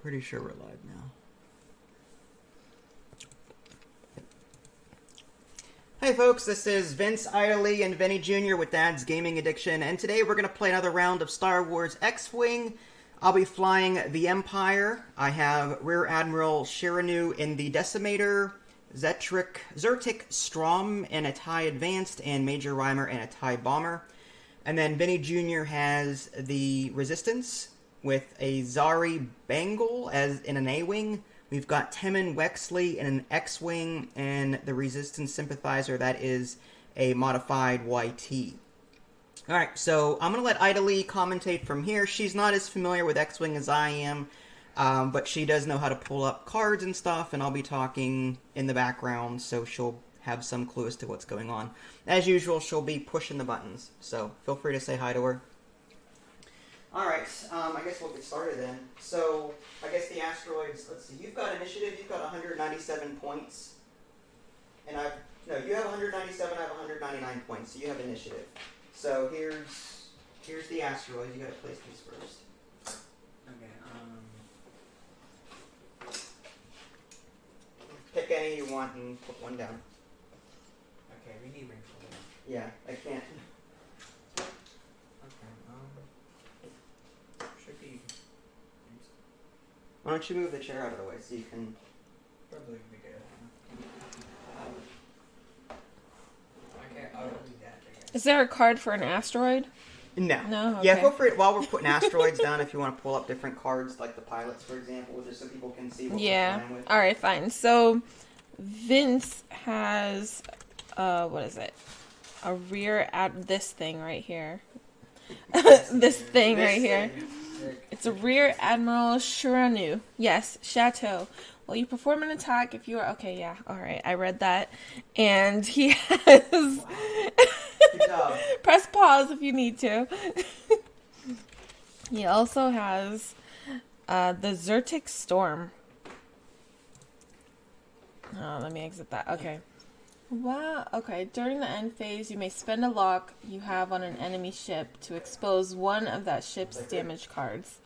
Pretty sure we're live now. Hey folks, this is Vince Idley and Vinny Jr. with Dad's Gaming Addiction, and today we're going to play another round of Star Wars X-Wing. I'll be flying the Empire. I have Rear Admiral Shiranu in the Decimator, Zertic Strom in a TIE Advanced, and Major Rhymer in a TIE Bomber. And then Vinny Jr. has the Resistance with a Zari Bangle as in an A-Wing. We've got Temmin Wexley in an X-Wing, and the Resistance Sympathizer, that is a modified YT. Alright, so I'm going to let Idly commentate from here. She's not as familiar with X-Wing as I am, but she does know how to pull up cards and stuff, and I'll be talking in the background, so she'll have some clue as to what's going on. As usual, she'll be pushing the buttons, so feel free to say hi to her. Alright, I guess we'll get started then. So, I guess the asteroids, let's see, you've got initiative, you've got 197 points. And you have 197, I have 199 points, so you have initiative. So here's the asteroids, you gotta place these first. Okay, Pick any you want and put one down. okay, we need ring for that. Yeah, I can't. Okay, should be... Why don't you move the chair out of the way so you can... Probably be good. Okay, I'll do that, I guess. Is there a card for an asteroid? No. No? Okay. Yeah, feel free, while we're putting asteroids down, if you want to pull up different cards, like the pilots, for example, just so people can see what we're playing with. Alright, fine. So, Vince has, what is it? A rear at this thing right here. This thing right here. It's a Rear Admiral Shiranu. Yes, Chateau. Well, you perform an attack if you are... Okay, yeah, alright, I read that. And he has... Good job. Press pause if you need to. He also has the Zertic Storm. Oh, let me exit that. Okay. Wow. Okay. During the end phase, you may spend a lock you have on an enemy ship to expose one of that ship's damage cards.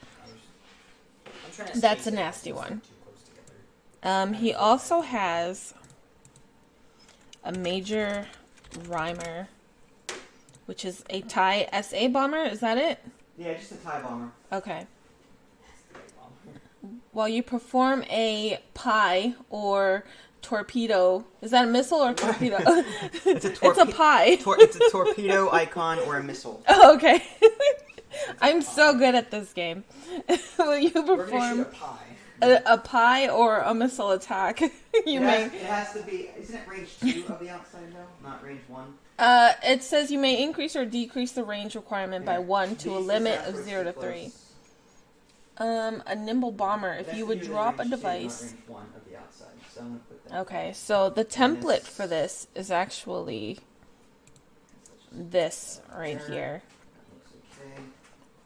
That's a nasty one. He also has a Major Rhymer, which is a TIE SA bomber. Is that it? Yeah, just a TIE bomber. Okay. While you perform a pie or torpedo, is that a missile or torpedo? It's a It's a pie. It's a torpedo icon or a missile. Oh, okay. I'm so good at this game. Will you We're gonna perform shoot a pie. a pie or a missile attack? It has to be. Isn't it range 2 of the outside though, not range 1? It says you may increase or decrease the range requirement by 1 to a limit of 0 to 3. A nimble bomber. If you would drop a device. Range 1 of the outside, so I'm gonna put that. Okay, so the template for this is actually this right here. Okay.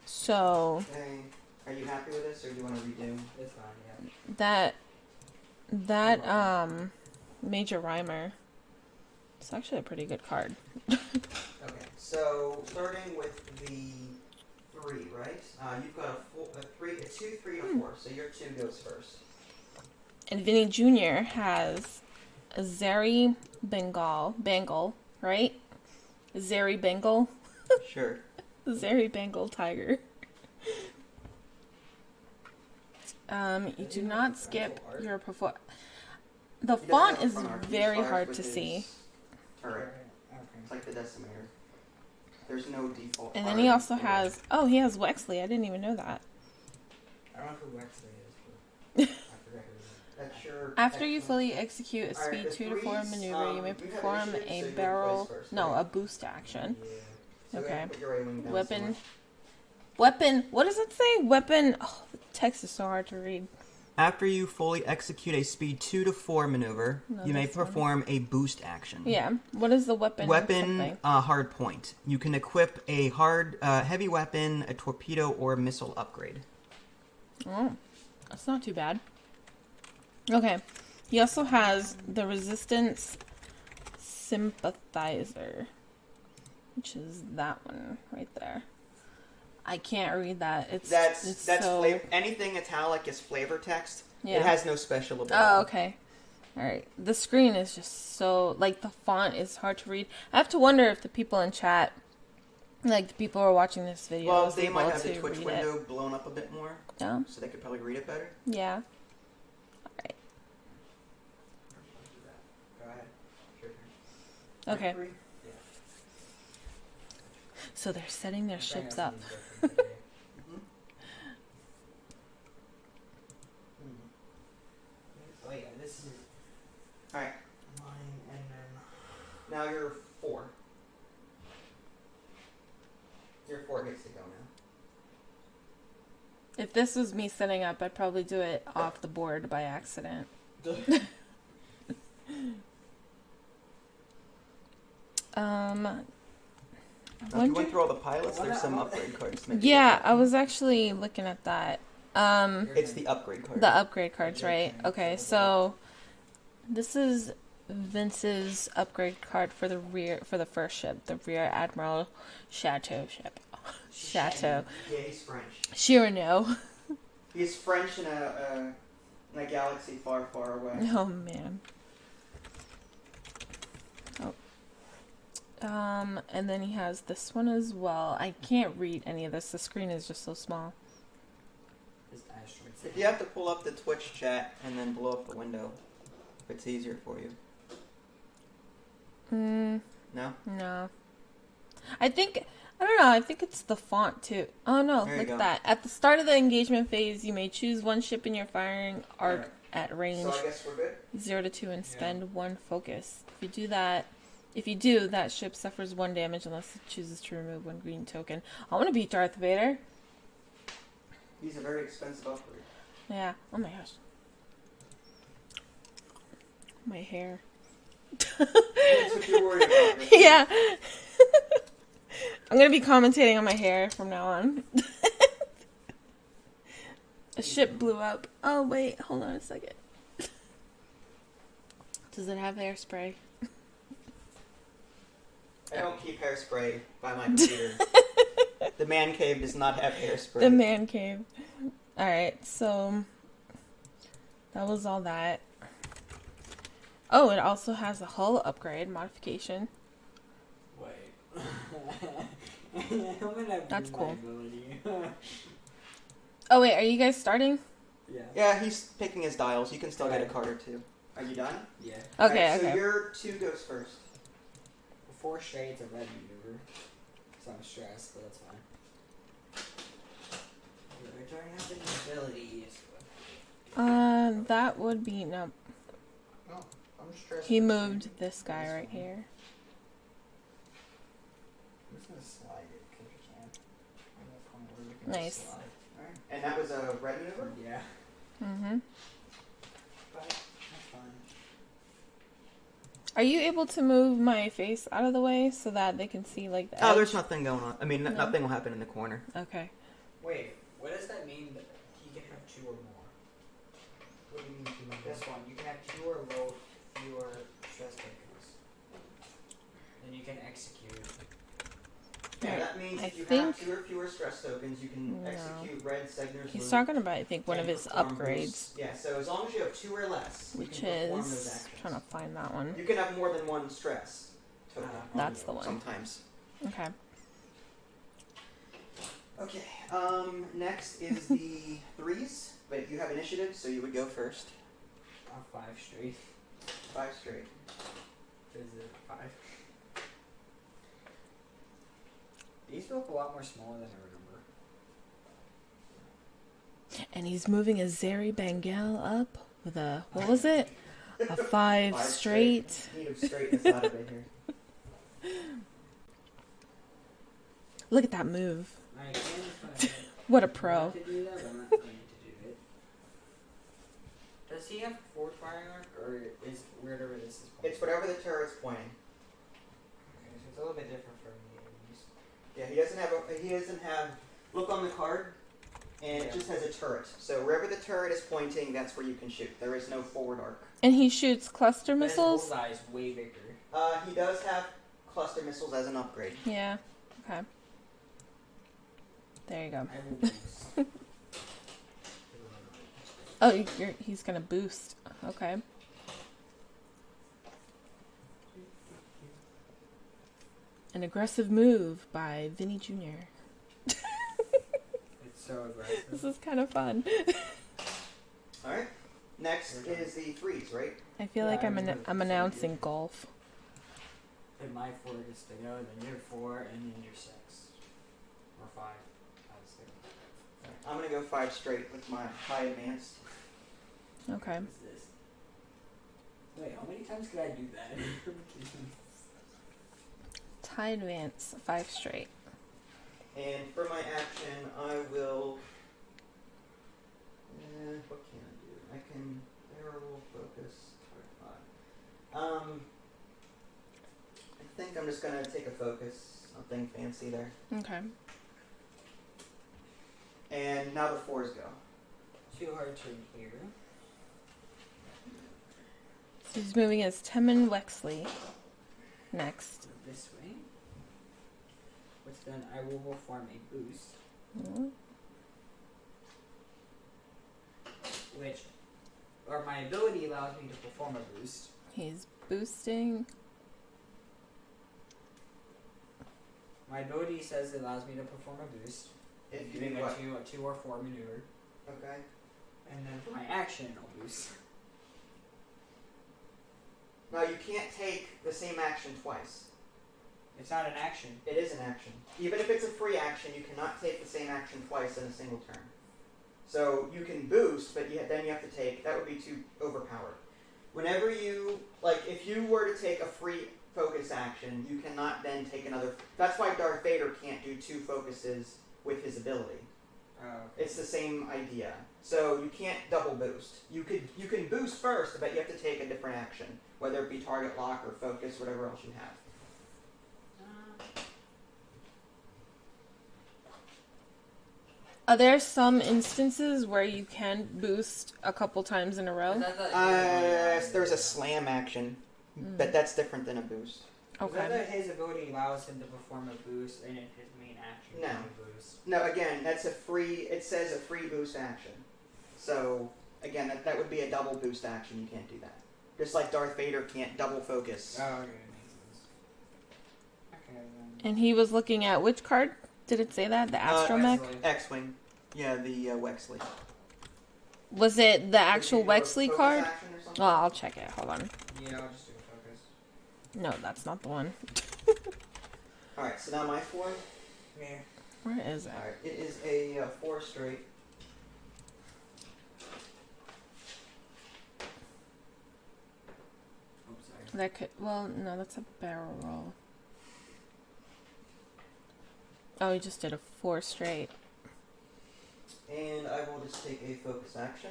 So Okay. Are you happy with this, or do you want to redo? It's fine, yeah. that Major Rhymer. It's actually a pretty good card. Okay. So starting with the 3, right? You've got a 2, 3, and a 4. So your 2 goes first. And Vinny Jr. has a Zari Bangle, right? Zari Bangle. Sure. Zari Bangle Tiger. You do not skip your perform. The font is very hard to see. Turret. Okay. It's like the Decimator. There's no default. And then he also has... Oh, he has Wexley. I didn't even know that. I don't know who Wexley is, but I forgot who it is. That's your... After you fully execute a Alright, speed the 2 to 4 threes, maneuver, you may you have perform initiative, so a you would barrel... place first, No, right? a boost action. Yeah. So you Okay. gotta put your A-wing down Weapon. somewhere. Weapon. What does it say? Weapon. Oh, the text is so hard to read. After you fully execute a speed 2 to 4 maneuver, No, you may this one. perform a boost action. Yeah. What is the weapon? Weapon, something? hard point. You can equip a heavy weapon, a torpedo, or missile upgrade. Oh, that's not too bad. Okay. He also has the Resistance Sympathizer, which is that one right there. I can't read that. It's That's so... anything italic is flavor text. Yeah. It has no special ability. Oh, okay. All right. The screen is just so, like, the font is hard to read. I have to wonder if the people in chat, like, the people who are watching this video, Well, is they able might have to the Twitch read window it. blown up a bit more, Yeah. so they could probably read it better. Yeah. All right. Go ahead. Your turn. Okay. Agree? So they're setting their ships Bring up. some music today. Oh yeah, this is Alright, mine, and then now you're 4. Your 4 gets to go now. If this was me setting up, I'd probably do it off the board by accident. Now, if you went through all the pilots, there's some upgrade cards. Maybe. Yeah, I was actually looking at that. It's the upgrade card. The upgrade cards, right? Okay, so this is Vince's upgrade card for the first ship, the Rear Admiral Chateau ship. Chateau. Yeah, he's French. Cyrano. He's French in a galaxy far, far away. Oh man. Oh. And then he has this one as well. I can't read any of this. The screen is just so small. this asteroid. If you have to pull up the Twitch chat and then blow up the window, if it's easier for you. No? No. I don't know, I think it's the font too. Oh no, There you look go. at that. At the start of the engagement phase, you may choose one ship in your firing arc at range So I guess we're good. 0 to 2 and spend 1 focus. If you do, that ship suffers 1 damage unless it chooses to remove 1 green token. I want to beat Darth Vader. He's a very expensive upgrade. Yeah. Oh my gosh. My hair. That's what you're worried about. Right? Yeah. I'm gonna be commentating on my hair from now on. A ship blew up. Oh wait, hold on a second. Does it have hairspray? I don't keep hairspray by my computer. The man cave does not have hairspray. The man cave. Alright, so that was all that. Oh, it also has a hull upgrade modification. Wait. I'm gonna That's use cool. my ability. Oh wait, are you guys starting? Yeah. Yeah, he's picking his dials. You can still get a card or 2. Are you done? Yeah. Okay, Alright, so okay. your 2 goes first. Before straight, it's a red maneuver. So I'm stressed, but that's fine. Do I have any abilities? That would be no. Oh, I'm stressed. He moved this guy right here. I'm just gonna slide it because you can. I'm gonna come over, we can just Nice. slide. Alright. And that was a red maneuver? Yeah. Mm-hmm. But that's fine. Are you able to move my face out of the way so that they can see like the edge? Oh, there's nothing going on. I mean, No. nothing will happen in the corner. Okay. Wait, what does that mean that he can have 2 or more? What do you mean 2 or more? This one, you can have fewer stress tokens. Then you can execute. Yeah, that means I if you think- have 2 or fewer stress tokens, you can No. execute red Segner's He's Loop talking about, I think, one of and his perform upgrades, boosts. Yeah, so as long as you have 2 or less, you which can perform those is actions. trying to find that one. You can have more than 1 stress token. That's the one. Sometimes. Okay. Okay, next is the 3s, but you have initiative, so you would go first. 5 straight. 5 straight. Is it 5? These look a lot more smaller than I remember. And he's moving a Zeri Bengal up with a, what was it? A 5 straight. Need of straightness out of it here. Look at that move. I can if I What a pro. want to do that, but I'm not going to do it. Does he have forward firing arc, or is wherever this is pointing? It's whatever the turret's pointing. Okay, so it's a little bit different from me at least. Yeah, he doesn't have, look on the card, and it Yeah. just has a turret. So wherever the turret is pointing, that's where you can shoot. There is no forward arc. And he shoots cluster But his missiles? bullseye is way bigger. He does have cluster missiles as an upgrade. Yeah. Okay. There you go. I will boost. Oh, he's gonna boost. Okay. An aggressive move by Vinny Jr. It's so aggressive. This is kind of fun. Alright. Next is the freeze, right? I feel Yeah, like I I'm remember the announcing golf. If my 4 gets to go, then you're 4, and then you're 6. Or 5. I was thinking. I'm gonna go 5 straight with my high advanced. Okay. What's this? Wait, how many times could I do that? Tie advance 5 straight. And for my action, I will. What can I do? I can barrel, focus, target 5. I think I'm just gonna take a focus. Nothing fancy there. Okay. And now the 4s go. Too hard to hear. So he's moving as Temin Wexley next. This way. Which then I will perform a boost. Mhm. Which, or my ability allows me to perform a boost. He's boosting. My ability says it allows me to perform a boost. If you doing do what? a 2 or 4 maneuver. Okay. And then for my action, I'll boost. Now you can't take the same action twice. It's not an action. It is an action. Even if it's a free action, you cannot take the same action twice in a single turn. So you can boost, but then you have to take, that would be too overpowered. Whenever you, like if you were to take a free focus action, you cannot then take another, that's why Darth Vader can't do 2 focuses with his ability. Okay. It's the same idea. So you can't double boost. You can boost first, but you have to take a different action, whether it be target lock or focus, whatever else you have. Are there some instances where you can boost a couple times in a row? There's a slam action, but that's different than a boost. Okay. Okay. His ability allows him to perform a boost and in his main action. No. Boost. No, again, that's a free, it says a free boost action. So, again, that would be a double boost action. You can't do that. Just like Darth Vader can't double focus. Oh, okay. Okay, then. And he was looking at which card? Did it say that? The Astromech? X-Wing. Yeah, the Wexley. Was it the actual Did you do a Wexley focus card? action or something? Oh, I'll check it. Hold on. Yeah, I'll just do a focus. No, that's not the one. Alright, so now my 4. Yeah. Where is it? Alright, it is a 4 straight. Oops, sorry. That could. Well, no, that's a barrel roll. Oh, he just did a 4 straight. And I will just take a focus action.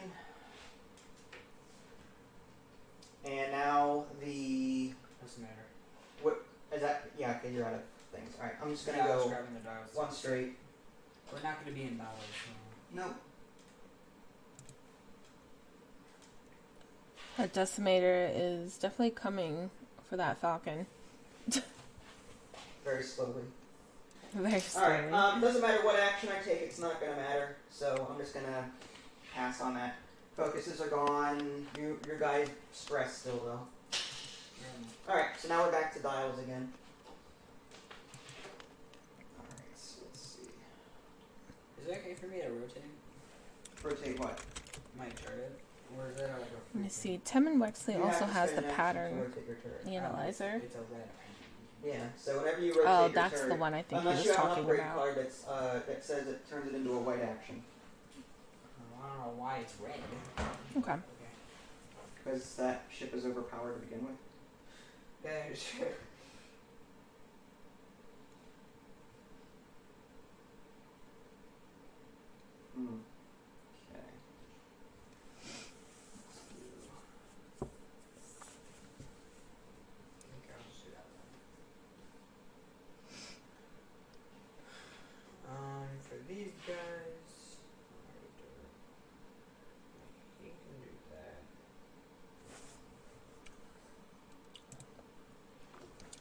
And now the... Doesn't matter. What is that? Yeah, okay, you're out of things. Alright, I'm just gonna Yeah, I was go grabbing the dials. 1 straight. We're not going to be in battle, so. Nope. That Decimator is definitely coming for that Falcon. Very slowly. Very slowly. Alright, doesn't matter what action I take, it's not gonna matter. So I'm just gonna pass on that. Focuses are gone. Your guy's stressed still though. Alright, so now we're back to dials again. Alright, so let's see. Is it okay for me to rotate Rotate what? my turret? Or is that like a Let me see. Temin Wexley You also have to has spend the an action to pattern rotate your turret. analyzer. It's a red. Yeah, so whenever you rotate Oh, your that's turret, the one I think he unless was you have an talking upgrade about. card that's that says it turns it into a white action. I don't know why it's red. Okay. Okay. Because that ship is overpowered to begin with. Yeah, sure. Hmm. Okay. Okay, I'll just do that then. For these guys, he can do that.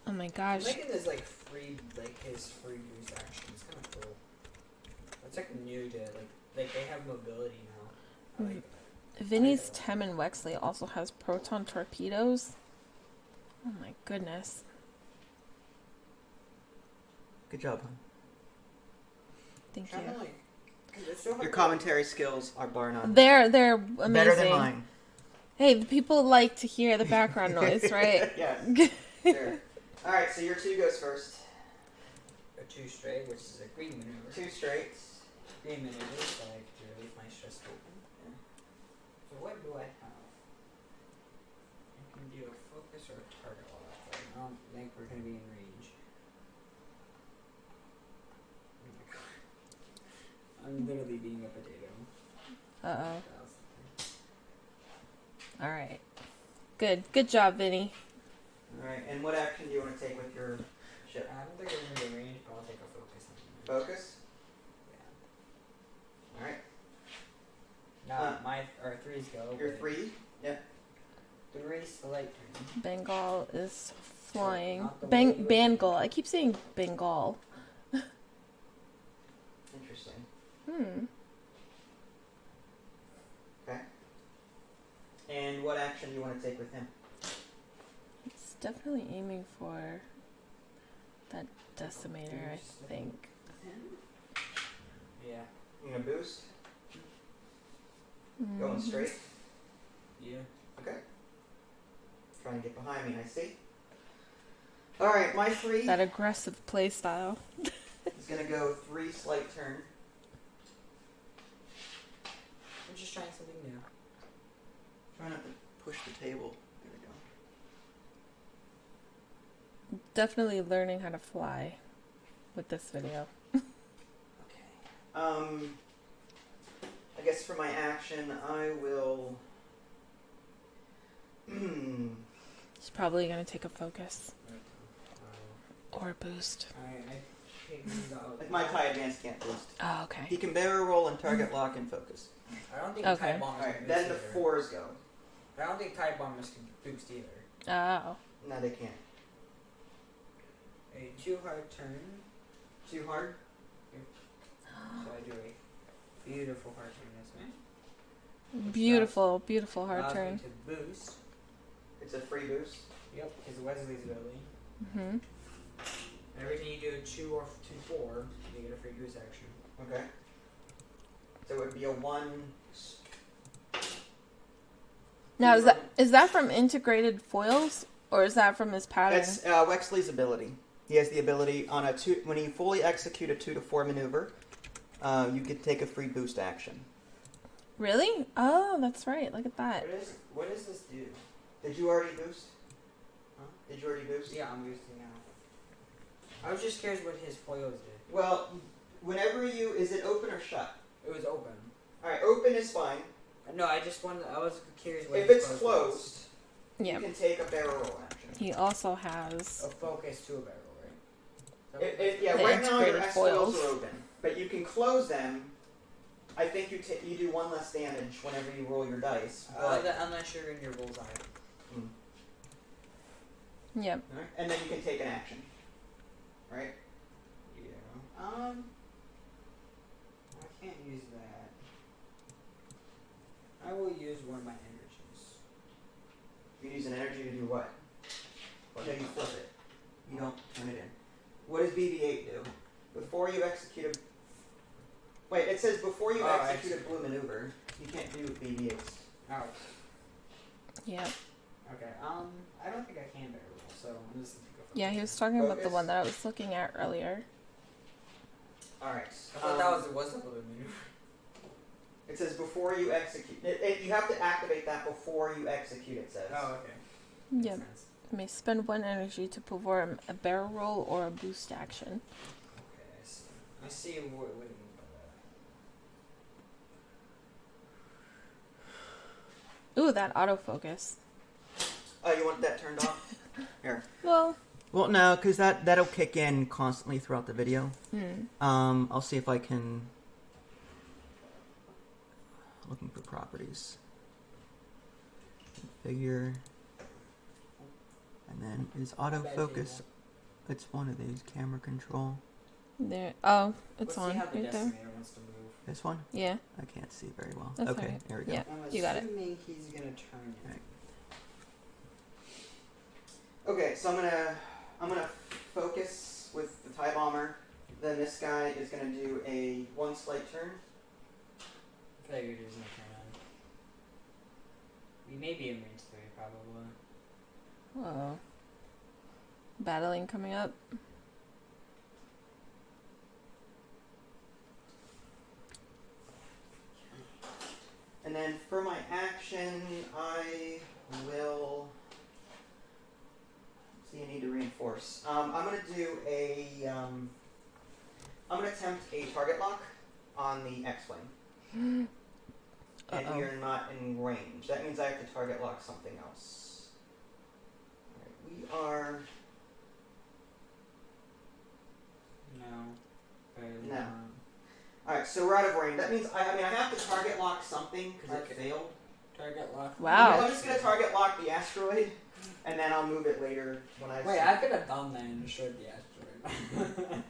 Oh my gosh. Making this like free, like his free boost action. It's kind of cool. It's like new to like they have mobility now. I like that. Vinny's Tem and Wexley also has proton torpedoes. Oh my goodness. Good job, hon. Thank Trying you. to, like, 'cause it's so hard Your to- commentary skills are bar none. They're amazing. Better than mine. Hey, the people like to hear the background noise, right? Yeah. Sure. All right, so your 2 goes first. A 2 straight, which is a green maneuver. 2 straights. Green maneuver, so I have to relieve my stress token. Yeah. So what do I have? I can do a focus or a target while that's there. I don't think we're gonna be in range. Oh my god. I'm literally being a potato. Uh-oh. All right. Good job, Vinny. All right, and what action do you want to take with your ship? I don't think we're gonna be in range, but I'll take a focus on it. Focus. Yeah. All right. Now our 3s go. Your but 3. Yep. 3 select turn. Bengal is flying. Not the way you- Bengal. I keep saying Bengal. Interesting. Okay. And what action do you want to take with him? It's definitely aiming for that decimator, I think. Yeah. You gonna boost? Going straight? Yeah. Okay. Trying to get behind me, I see. Alright, my 3 That aggressive play style. is gonna go 3 slight turn. I'm just trying something new. Try not to push the table. There we go. Definitely learning how to fly with this video. Okay. I guess for my action, I will. He's probably going to take a focus or a boost. I take these out. Like my tie advance can't boost. Oh, okay. He can barrel roll and target lock and focus. I don't think Okay. Tide Bombers Alright, can then boost the either. 4s go. I don't think Tide Bombers can boost either. Oh. No, they can't. A 2 hard turn. Too hard? So I do a beautiful hard turn this way. Beautiful hard Allows turn. me to boost. It's a free boost. Yep, because Wesley's ability. Mm-hmm. Every time you do a 2 or 2-4, you get a free boost action. Okay. So it would be a 1. Now, is that from integrated foils or is that from his pattern? That's Wexley's ability. He has the ability on a 2 when you fully execute a 2 to 4 maneuver. You can take a free boost action. Really? Oh, that's right. Look at that. What does this do? Did you already boost? Huh? Did you already boost? Yeah, I'm boosting now. I was just curious what his foils did. Well, whenever you is it open or shut? It was open. All right, open is fine. No, I was curious what If his it's foils closed, Yeah. you can take a barrel roll action. He also was. has. A focus to a barrel, right? Yeah, The right now your integrated X foils foils. are open, but you can close them. I think you do 1 less damage whenever you roll your dice. But, Unless you're in your bullseye. Yep. Alright, and then you can take an action. Right? Yeah. I can't use that. I will use one of my energies. You use an energy to do what? Well, then you flip it. You don't turn it in. What does BB-8 do? Before you execute a... Wait, it says before you execute a blue maneuver, you can't do BB-8s. Oh. Yep. Okay. I don't think I can barrel roll, so I'm just gonna take a focus. Yeah, he was talking about the Focus. one that I was looking at earlier. Alright. I thought that was a blue maneuver. It says before you execute... you have to activate that before you execute, it says. Oh, okay. Yep. Makes sense. May spend 1 energy to perform a barrel roll or a boost action. Okay, I see what you mean by that. Ooh, that autofocus. Oh, you want that turned off? Here. Well, Well, no, because that'll kick in constantly throughout the video. I'll see if I can... Looking for properties. Configure. And then is autofocus... It's one of these. Camera control. there. Oh, it's Let's on see how the right there. decimator wants to move. This one? Yeah. I can't see very well. That's okay, alright. there we go. Yeah. I'm You got it. assuming he's gonna turn it. Right. Okay, so I'm gonna focus with the TIE Bomber. Then this guy is gonna do a 1 slight turn. I figured he was gonna turn on. We may be in range 3, probably. Whoa. Battling coming up. And then for my action, I will. See, I need to reinforce. I'm gonna do a. I'm gonna attempt a target lock on the X-wing. And we are not in range. That means I have to target lock something else. Alright, we are. No. Barely. No. Alright, so we're out of range. That means I have to target lock something because it Okay. failed. Target lock. Wow. I'm just gonna target lock the asteroid, and then I'll move it later when I. Wait, I could have done that and destroyed the asteroid.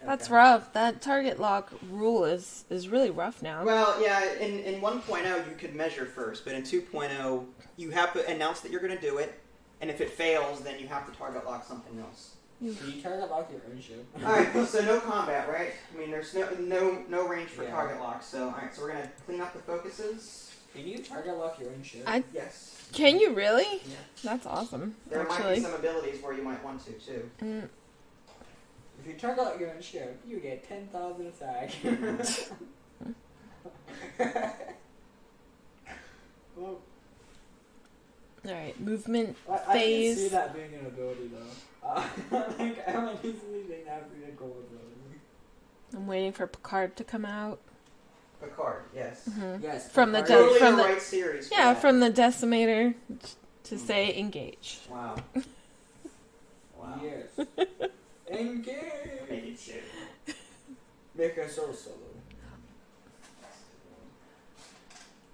That's Okay. rough. That target lock rule is really rough now. Well, yeah. In 1.0 you could measure first, but in 2.0 you have to announce that you're gonna do it, and if it fails, then you have to target lock something else. Can you target lock your own ship? Alright, so no combat, right? I mean, there's no range for Yeah. target lock, so alright, so we're gonna clean up the focuses. Can you target lock your own ship? Yes. Can you really? Yeah. That's awesome. There might actually. be some abilities where you might want to, too. Mm. If you target lock your own ship, you get 10,000 attack. Well, Alright, movement I can phase. see that being an ability though. Like, I don't easily think that would be a cool ability. I'm waiting for Picard to come out. Picard, yes. Mhm. Yes. From the Picard- Totally from the the- right series. For Yeah, that. from the Decimator to say engage. Wow. Wow. Yes. Engage! Make it shit. Make a solo.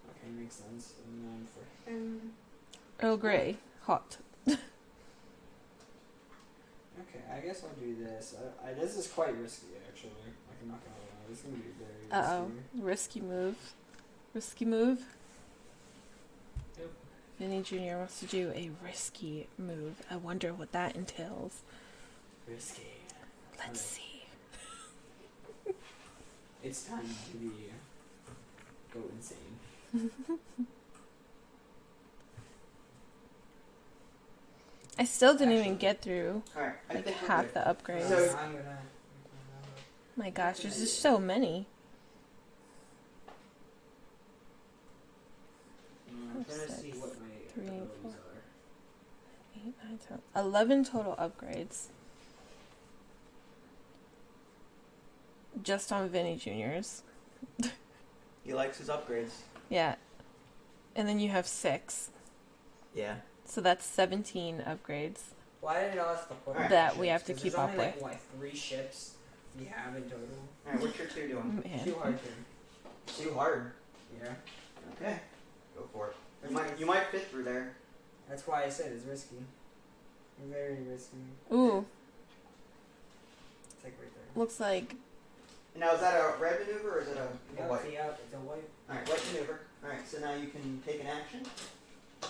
Okay, makes sense. And then for him. Earl Grey, hot. Okay, I guess I'll do this. This is quite risky, actually. Like, I'm not gonna lie. This is gonna be very risky. Risky move. Risky move. Yep. Vinny Jr. wants to do a risky move. I wonder what that entails. Risky. Let's see. It's time to be go insane. I still didn't even Actually- get through Alright, I like think we're half good. the upgrades. So- I'm gonna. My gosh, there's just so many. I'm trying to see Six, what my 3, abilities 4. are. 8, 9, 10. 11 total upgrades. Just on Vinny Jr.'s. He likes his upgrades. Yeah. And then you have 6. Yeah. So that's 17 upgrades. Why did I ask the point Alright. That we have to 'Cause keep there's up only, with. like, what, 3 ships we have in total? Alright, what's your 2 doing? Man. Too hard to. Too hard. Yeah. Okay. Go for it. You might fit through there. That's why I said it's risky. Very risky. Ooh, It's like right there. looks like Now, is that a red maneuver or is it a Yep, white? see, yep, it's a white. Alright, white maneuver. Alright, so now you can take an action. I'm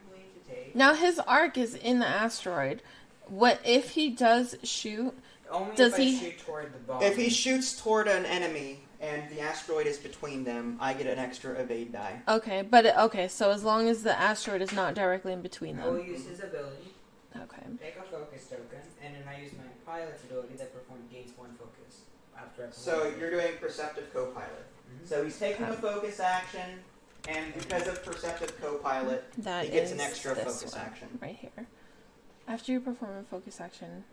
going to take. now his arc is in the asteroid. What if he does shoot? Only Does if I he- shoot toward the bomb. If he shoots toward an enemy and the asteroid is between them, I get an extra evade die. Okay, but okay, so as long as the asteroid is not directly in between I will them. use his ability, Okay. take a focus token, and then I use my pilot's ability that gains 1 focus after I perform. So you're doing Perceptive Co-Pilot. Mhm. So he's taking a focus action, and because of Perceptive Co-Pilot, That he gets is an extra this focus one, action. right here. After you perform a focus action,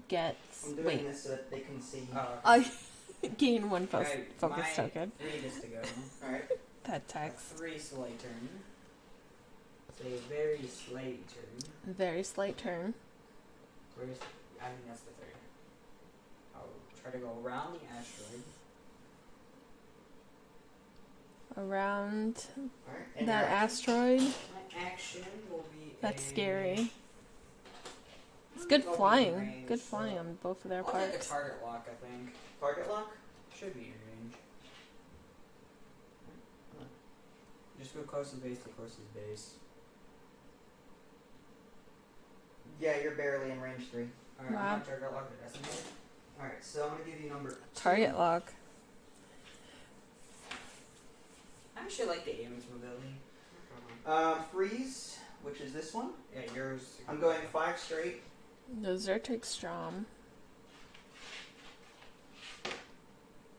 gets I'm doing wait. this so that they can see. I gain 1 Alright, focus my token. 3 is to go. Alright. That A text. 3 slight turn. It's a very slight turn. Very slight turn. Where's? I think that's the 3rd. I'll try to go around the asteroid. Around Alright. And that your action? asteroid. My action will be. That's a- scary. It's good Go in flying. range, Good so- flying on both of their I'll take a parts. target lock, I think. Target lock? Should be in range. Just go closest base to closest base. Yeah, you're barely in range 3. Alright, Wow. I'm gonna target lock the decimator. Alright, so I'm gonna give you number 2. Target lock. I actually like the aim's mobility. Freeze, which is this one. Yeah, yours. I'm going 5 straight. No Zertic Strom.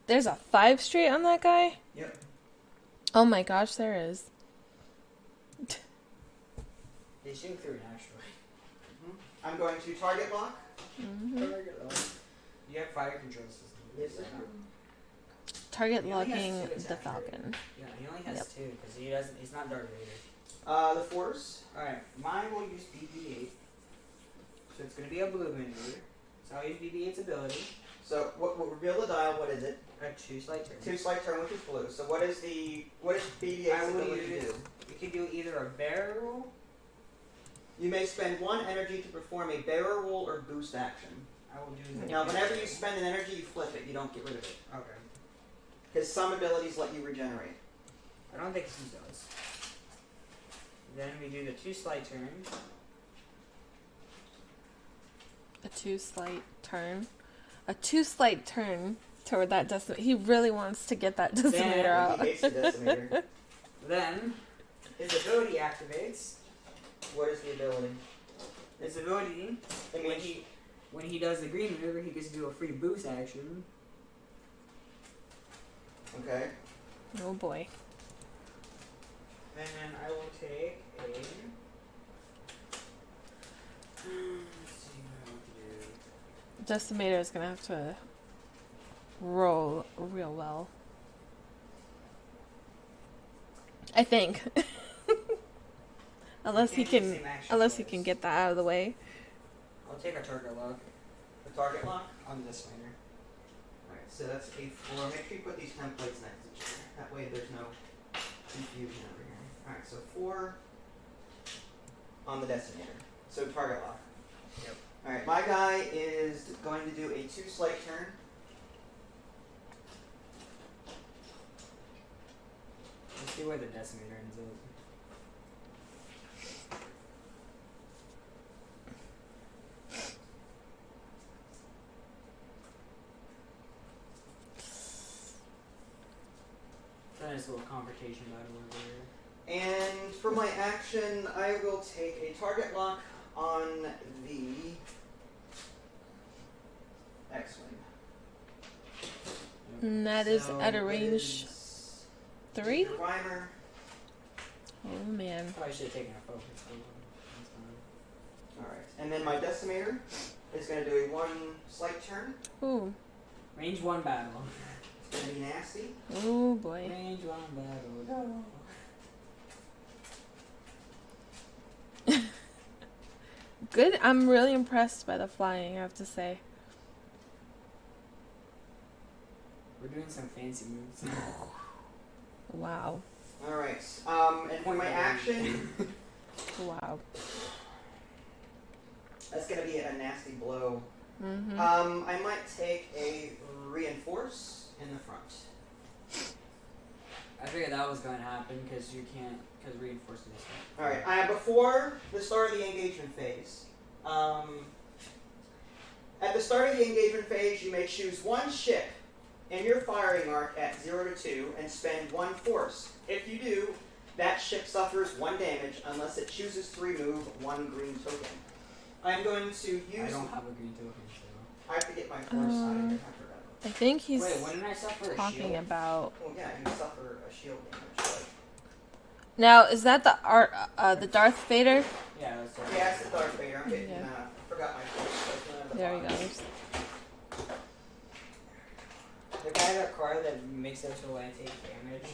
There's a 5 straight on that guy? Yep. Oh my gosh, there is. They shoot through it actually. I'm going to target lock. Mm-hmm. You have fire control system. Yes, I do. Target He only has locking 2 the attacks, Falcon. Yeah, he only has Yep. 2 because he doesn't. He's not Darth Vader. The Force. Alright, mine will use BB-8. So it's gonna be a blue maneuver. So I'll use BB-8's ability. So what reveal the dial? What is it? A 2 slight turn. 2 slight turn, which is blue. So what is BB-8's I will ability to use. do? You can do either a barrel. You may spend 1 energy to perform a barrel roll or boost action. I will do. The Now, whenever you spend an energy, you flip it. You don't get rid of it. Okay. Because some abilities let you regenerate. I don't think he does. Then we do the 2 slight turn. A 2 slight turn. A 2 slight turn toward that decimator. He really wants to get that decimator out. He hates the decimator. Then his ability activates. What is the ability? His ability, It when means he does the green maneuver, he gets to do a free boost action. okay. Oh boy. And then I will take a. Let's see what I want to do. Decimator is gonna have to roll real well. I think. Unless he Can't use the can same action unless he twice. can get that out of the way. I'll take a target lock The target lock. on this laner. Alright, so that's a 4. Make sure you put these templates next to each other. That way there's no confusion over here. Alright, so 4 on the decimator. So target lock. Yep. Alright, my guy is going to do a 2 slight turn. Let's see where the decimator ends up. Nice little confrontation battle over there. And for my action, I will take a target lock on the X-Wing. And that is So at a it range is 3? your Primer. Oh man. Probably should have taken a focus. That's fine. Alright, and then my Decimator is going to do a 1 slight turn. Ooh. Range 1 battle. It's going to be nasty. Oh boy. Range 1 battle. Good. I'm really impressed by the flying, I have to say. We're doing some fancy moves. Wow. Alright, and for my action, Wow. that's going to be a nasty blow. Mm-hmm. I might take a Reinforce in the front. I figured that was going to happen because you can't, because reinforcement is stuff. Alright, before the start of the engagement phase, at the start of the engagement phase, you may choose 1 ship in your firing arc at 0 to 2 and spend 1 force. If you do, that ship suffers 1 damage unless it chooses to remove 1 green token. I'm going to use... I don't have a green token, so. I have to get my force out of here. I forgot. I think he's Wait, when did I suffer a talking shield? about. Well, yeah, you suffer a shield damage. But... Now, is that the Darth Vader? Yeah, that's what Yeah, it's the Darth Vader. I'm getting, Yeah. I forgot my force. There he goes. The guy that card that makes it so I take damage.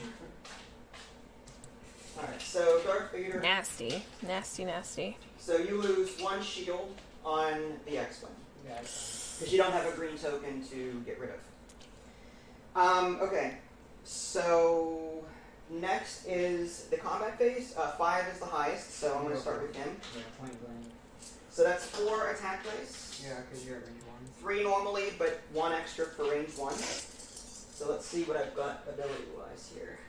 Alright, so Darth Vader. Nasty. Nasty, nasty. So you lose 1 shield on the X-Wing. Yeah. Because you don't have a green token to get rid of. Okay, so next is the combat phase. 5 is the highest, so I'm going to start with him. Yeah, point blank. So that's 4 attack dice. Yeah, because you're at range 3 normally, but 1 extra for range 1. So let's see what I've got ability-wise here.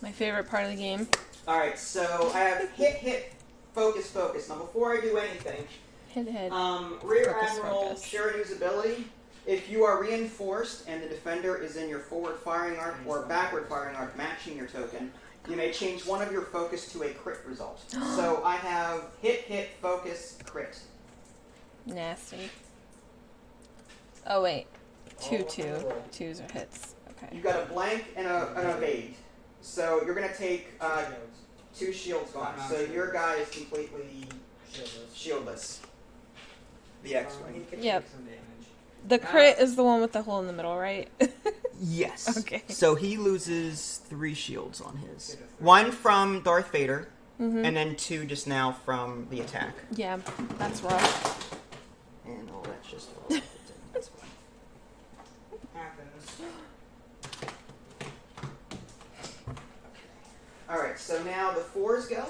My favorite part of the game. Alright, so I have hit, focus. Now before I do anything, Hit. Rear Focus, Admiral focus. Shared Usability. If you are reinforced and the defender is in your forward firing arc or backward firing arc matching your token, you may change one of your focus to a crit result. So I have hit, focus, crit. Nasty. Oh wait, two. Oh. Twos are hits. Okay. You've got a blank and an evade. So you're going to take 2 shields gone. So your guy is completely shieldless. The X-Wing. Yep. The crit is the one with the hole in the middle, right? Yes. Okay. So he loses 3 shields on his. 1 from Darth Vader, Mm-hmm. and then 2 just now from the attack. Yeah, that's rough. And that's just that's fine. Happens. Alright, so now the 4s go.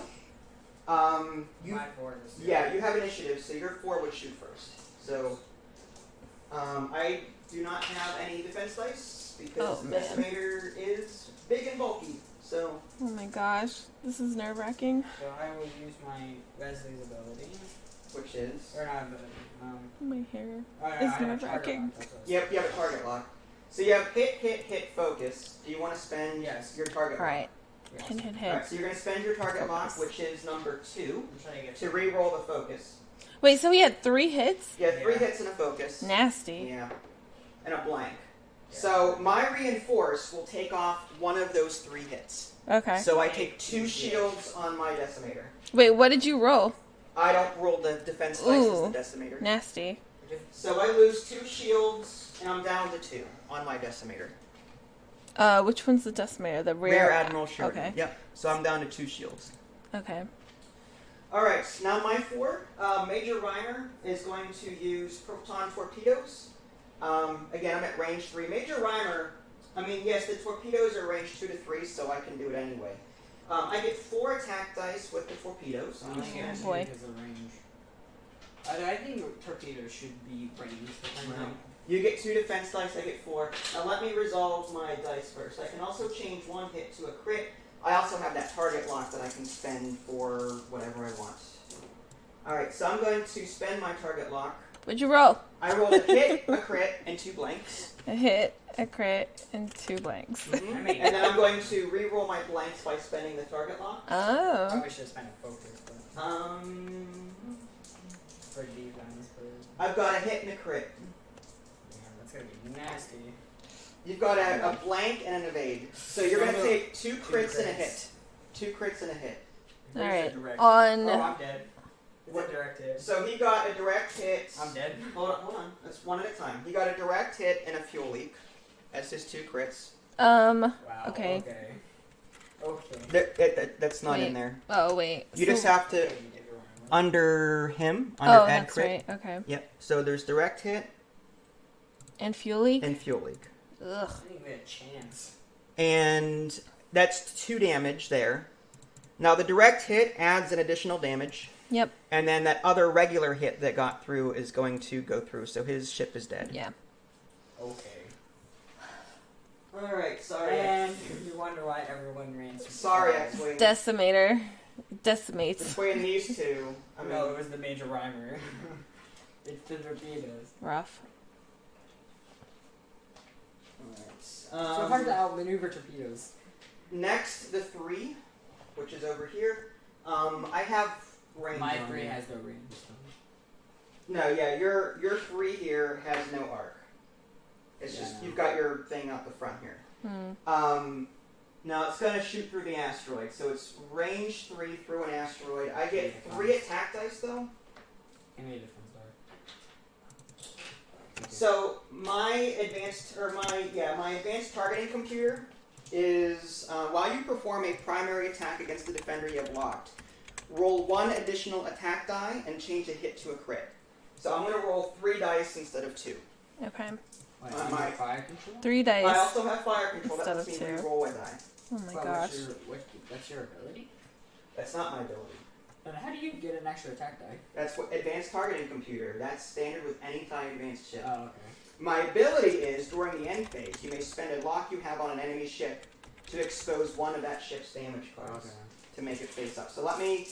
My 4 is Yeah, you have initiative, so your 4 would shoot first. So, I do not have any defense dice because Oh, the man. Decimator is big and bulky. So, Oh my gosh, this is nerve-wracking. So I will use my Wesley's ability. which is? Or not ability. My hair. Oh, no, It's I have a nerve-wracking. target lock, that's what it Yep, you have a target lock. So you have hit, focus. Do you want to spend Yes. your target lock? Alright, is. hit. Alright, so you're going to spend your target lock, Focus. which is number 2, I'm trying to get to re-roll the focus. Wait, so we had 3 hits? You have 3 Yeah. hits and a focus. Nasty. Yeah. And a blank. Yeah. So my reinforce will take off one of those 3 hits. Okay. So I take 2 shields on my decimator. Wait, what did you roll? I don't roll the defense dice Ooh. as the decimator. Nasty. So I lose 2 shields and I'm down to 2 on my decimator. Which one's the decimator? The Rear Admiral Sheridan. Okay. Yep. So I'm down to 2 shields. Okay. Alright, now my 4, Major Reimer is going to use proton torpedoes. Again, I'm at range 3. Major Reimer, I mean, yes, the torpedoes are range 2 to 3, so I can do it anyway. I get 4 attack dice with the torpedoes. I think it boy. is a range. I think torpedoes should be ranged. No. You get 2 defense dice, I get 4. Now let me resolve my dice first. I can also change 1 hit to a crit. I also have that target lock that I can spend for whatever I want. Alright, so I'm going to spend my target lock. What'd you roll? I rolled a hit, a crit, and 2 blanks. A hit, a crit, and 2 blanks. Mhm. I mean- And then I'm going to re-roll my blanks by spending the target lock. Oh. Probably should have spent a focus, but for defense, but I've got a hit and a crit. yeah, that's gonna be nasty. You've got a blank and an evade. So you're going to take 2 crits and a hit. 2 crits and a hit. Alright. Direct On. hit. Oh, I'm dead. It's a direct hit. So he got a direct hit. I'm dead. Hold on. That's one at a time. He got a direct hit and a fuel leak. That's his 2 crits. Wow. Okay. Okay. That's not Wait. in there. Oh, wait. You just have to, Okay, you get your one. under him, under Oh, add that's crit. right. Okay. Yep. So there's direct hit And fuel leak? and fuel leak. Ugh. I didn't even get a chance. And that's 2 damage there. Now the direct hit adds an additional damage. Yep. And then that other regular hit that got through is going to go through, so his ship is dead. Yeah. Okay. Alright, sorry. And you wonder why everyone ran. Sorry, X-Wing. Decimator. Decimates. Between these 2, I mean, No, it was the Major Rhymer. It's the torpedoes. Rough. So hard to outmaneuver torpedoes. Next, the 3, which is over here. I have range. My on 3 here. has no range. No, yeah, your 3 here has no arc. It's Yeah, just no. you've got your thing out the front here. Now it's gonna shoot through the asteroid, so it's range 3 through an asteroid. I get 3 attack dice though. Give me a difference, So my advanced targeting computer is while you perform a primary attack against the defender you have locked, roll 1 additional attack die and change a hit to a crit. So I'm gonna roll 3 dice instead of 2. Okay. Wait, On you my- have fire control? 3 dice. I also have fire control. That Instead lets of me 2. re-roll a die. Oh my But gosh. what's your ability? That's not my ability. Then how do you get an extra attack die? That's what advanced targeting computer. That's standard with any type advanced ship. Oh, okay. My ability is during the end phase, you may spend a lock you have on an enemy ship to expose one of that ship's damage cards Okay. to make it face up. So let me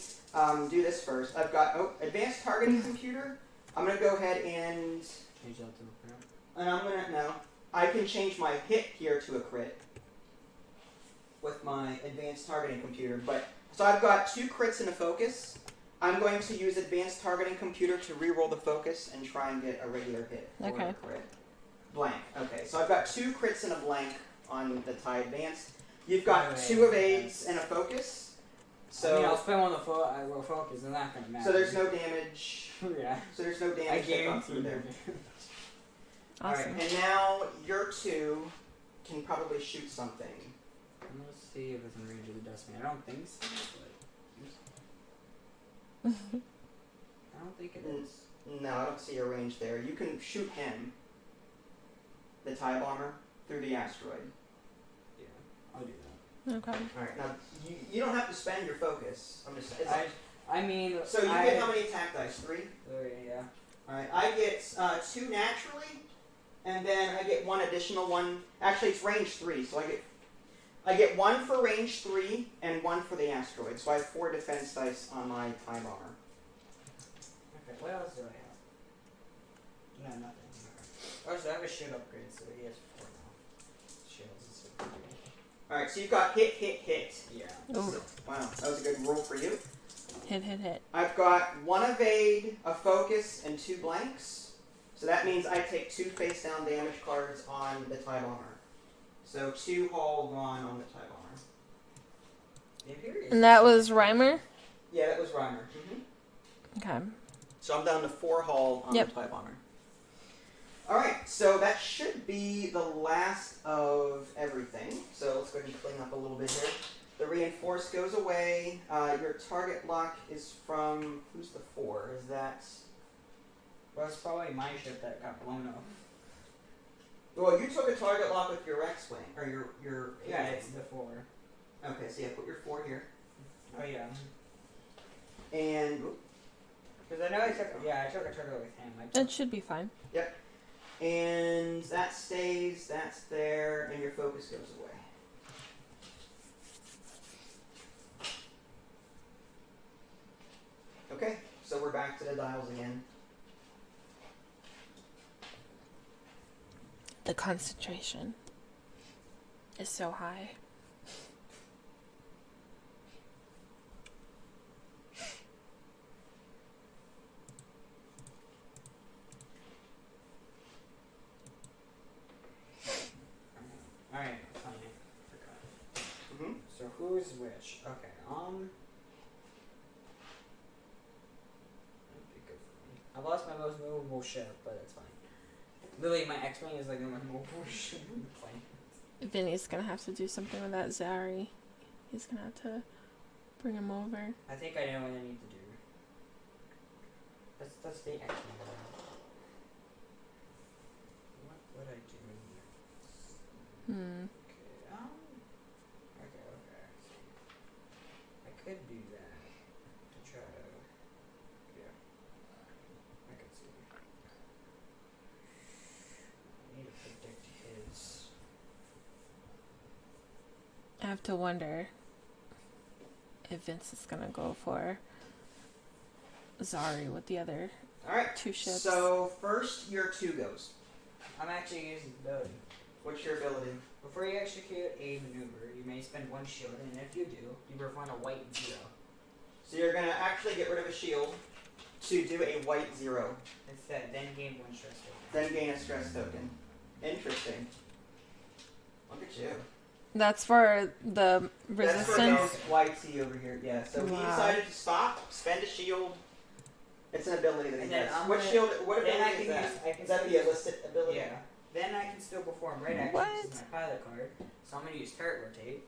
do this first. I've got advanced targeting computer. I'm gonna go ahead and Change that to a crit. I'm gonna no. I can change my hit here to a crit with my advanced targeting computer. But so I've got 2 crits and a focus. I'm going to use advanced targeting computer to reroll the focus and try and get a regular hit or Okay. a crit. Blank. Okay, so I've got 2 crits and a blank on the tie advanced. You've got Wait, 2 evades and a focus. I mean, I'll So spend on the focus, and not gonna matter. so there's no damage. Yeah. So there's no I damage that comes guarantee through there. Awesome. Alright, and now your 2 can probably shoot something. Let's see if it's in range of the dust man. I don't think so, but I don't think it is. No, I don't see a range there. You can shoot him, the TIE bomber, through the asteroid. Yeah, I'll do that. Okay. Alright, now you don't have to spend your focus. I'm just. It's I mean, so you get how many attack dice? 3? Yeah. Alright, I get 2 naturally, and then I get 1 additional one. Actually, it's range 3, so I get 1 for range 3 and 1 for the asteroid. So I have 4 defense dice on my TIE bomber. Okay, what else do I have? No, nothing. Okay. Oh, so I have a shield upgrade, so he has 4 now. Shields is super good. Alright, so you've got hit, hit, hit. Yeah. Ooh. Wow, that was a good roll for you. Hit. I've got 1 evade, a focus, and 2 blanks. So that means I take 2 face down damage cards on the TIE bomber. So 2 hull gone on the TIE bomber. The Imperius. And that was Reimer? Yeah, that was Reimer. Okay. So I'm down to 4 hull on Yep. the TIE bomber. Alright, so that should be the last of everything. So let's go ahead and clean up a little bit here. The reinforce goes away. Your target lock is from, who's the 4? Is that... Well, it's probably my ship that got blown up. Well, you took a target lock with your X-Wing, or your... Yeah, it's the 4. Okay, so yeah, put your 4 here. Oh, yeah. And... Because I know I took a turtle with him. That should be fine. And that stays, that's there, and your focus goes away. Okay, so we're back to the dials again. The concentration is so high. Alright, fine. Forgot. Mm-hmm. So who's which? Okay, that'd be good for me. I lost my most movable ship, but it's fine. Literally, my X-Wing is like the most movable ship in the plane. Vinny's gonna have to do something with that Zari. He's gonna have to bring him over. I think I know what I need to do. That's the X-Wing. What would I do in here? Okay, I could do that to try to, yeah, I could see. I need to predict his. I have to wonder if Vince is gonna go for Zari with the other Alright, 2 ships. so first your 2 goes. I'm actually using the ability. What's your ability? Before you execute a maneuver, you may spend 1 shield, and if you do, you perform a white 0. So you're going to actually get rid of a shield to do a white 0. Instead, then gain 1 stress token. Then gain a stress token. Interesting. Look at you. That's for the That's for resistance. this YT over here, yeah. So he Wow. decided to stop, spend a shield. It's an ability that he And then has. I'm What gonna- shield? What then I ability is can that? use- I can Is that still the use- illicit ability? Yeah. Then I can still perform right action. What? This is my pilot card. So I'm going to use turret rotate.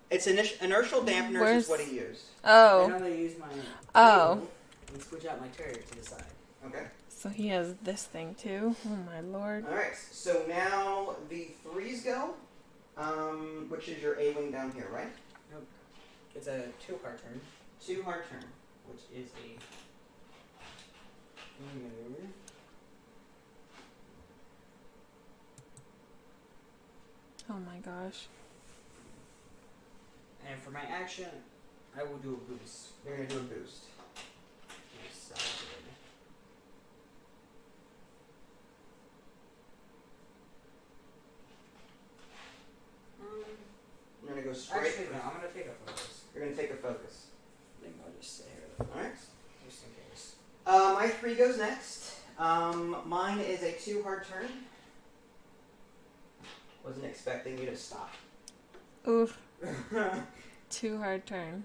It's inertial dampeners Where's- is what he used. Then Oh, I'm going to use my Oh. table and switch out my turret to the side. Okay. so he has this thing too. Oh my lord. Alright, so now the 3s go, which is your A-wing down here, right? It's a 2 hard turn, 2 hard turn. which is a maneuver. Oh my gosh. And for my action, I will do a boost. You're gonna do a boost. Yes, I'm gonna go straight. Actually, no, I'm gonna take a focus. You're gonna take a focus. I think I'll just stay here. Alright. Just in case. My 3 goes next. Mine is a 2 hard turn. Wasn't expecting you to stop. Oof. 2 hard turn.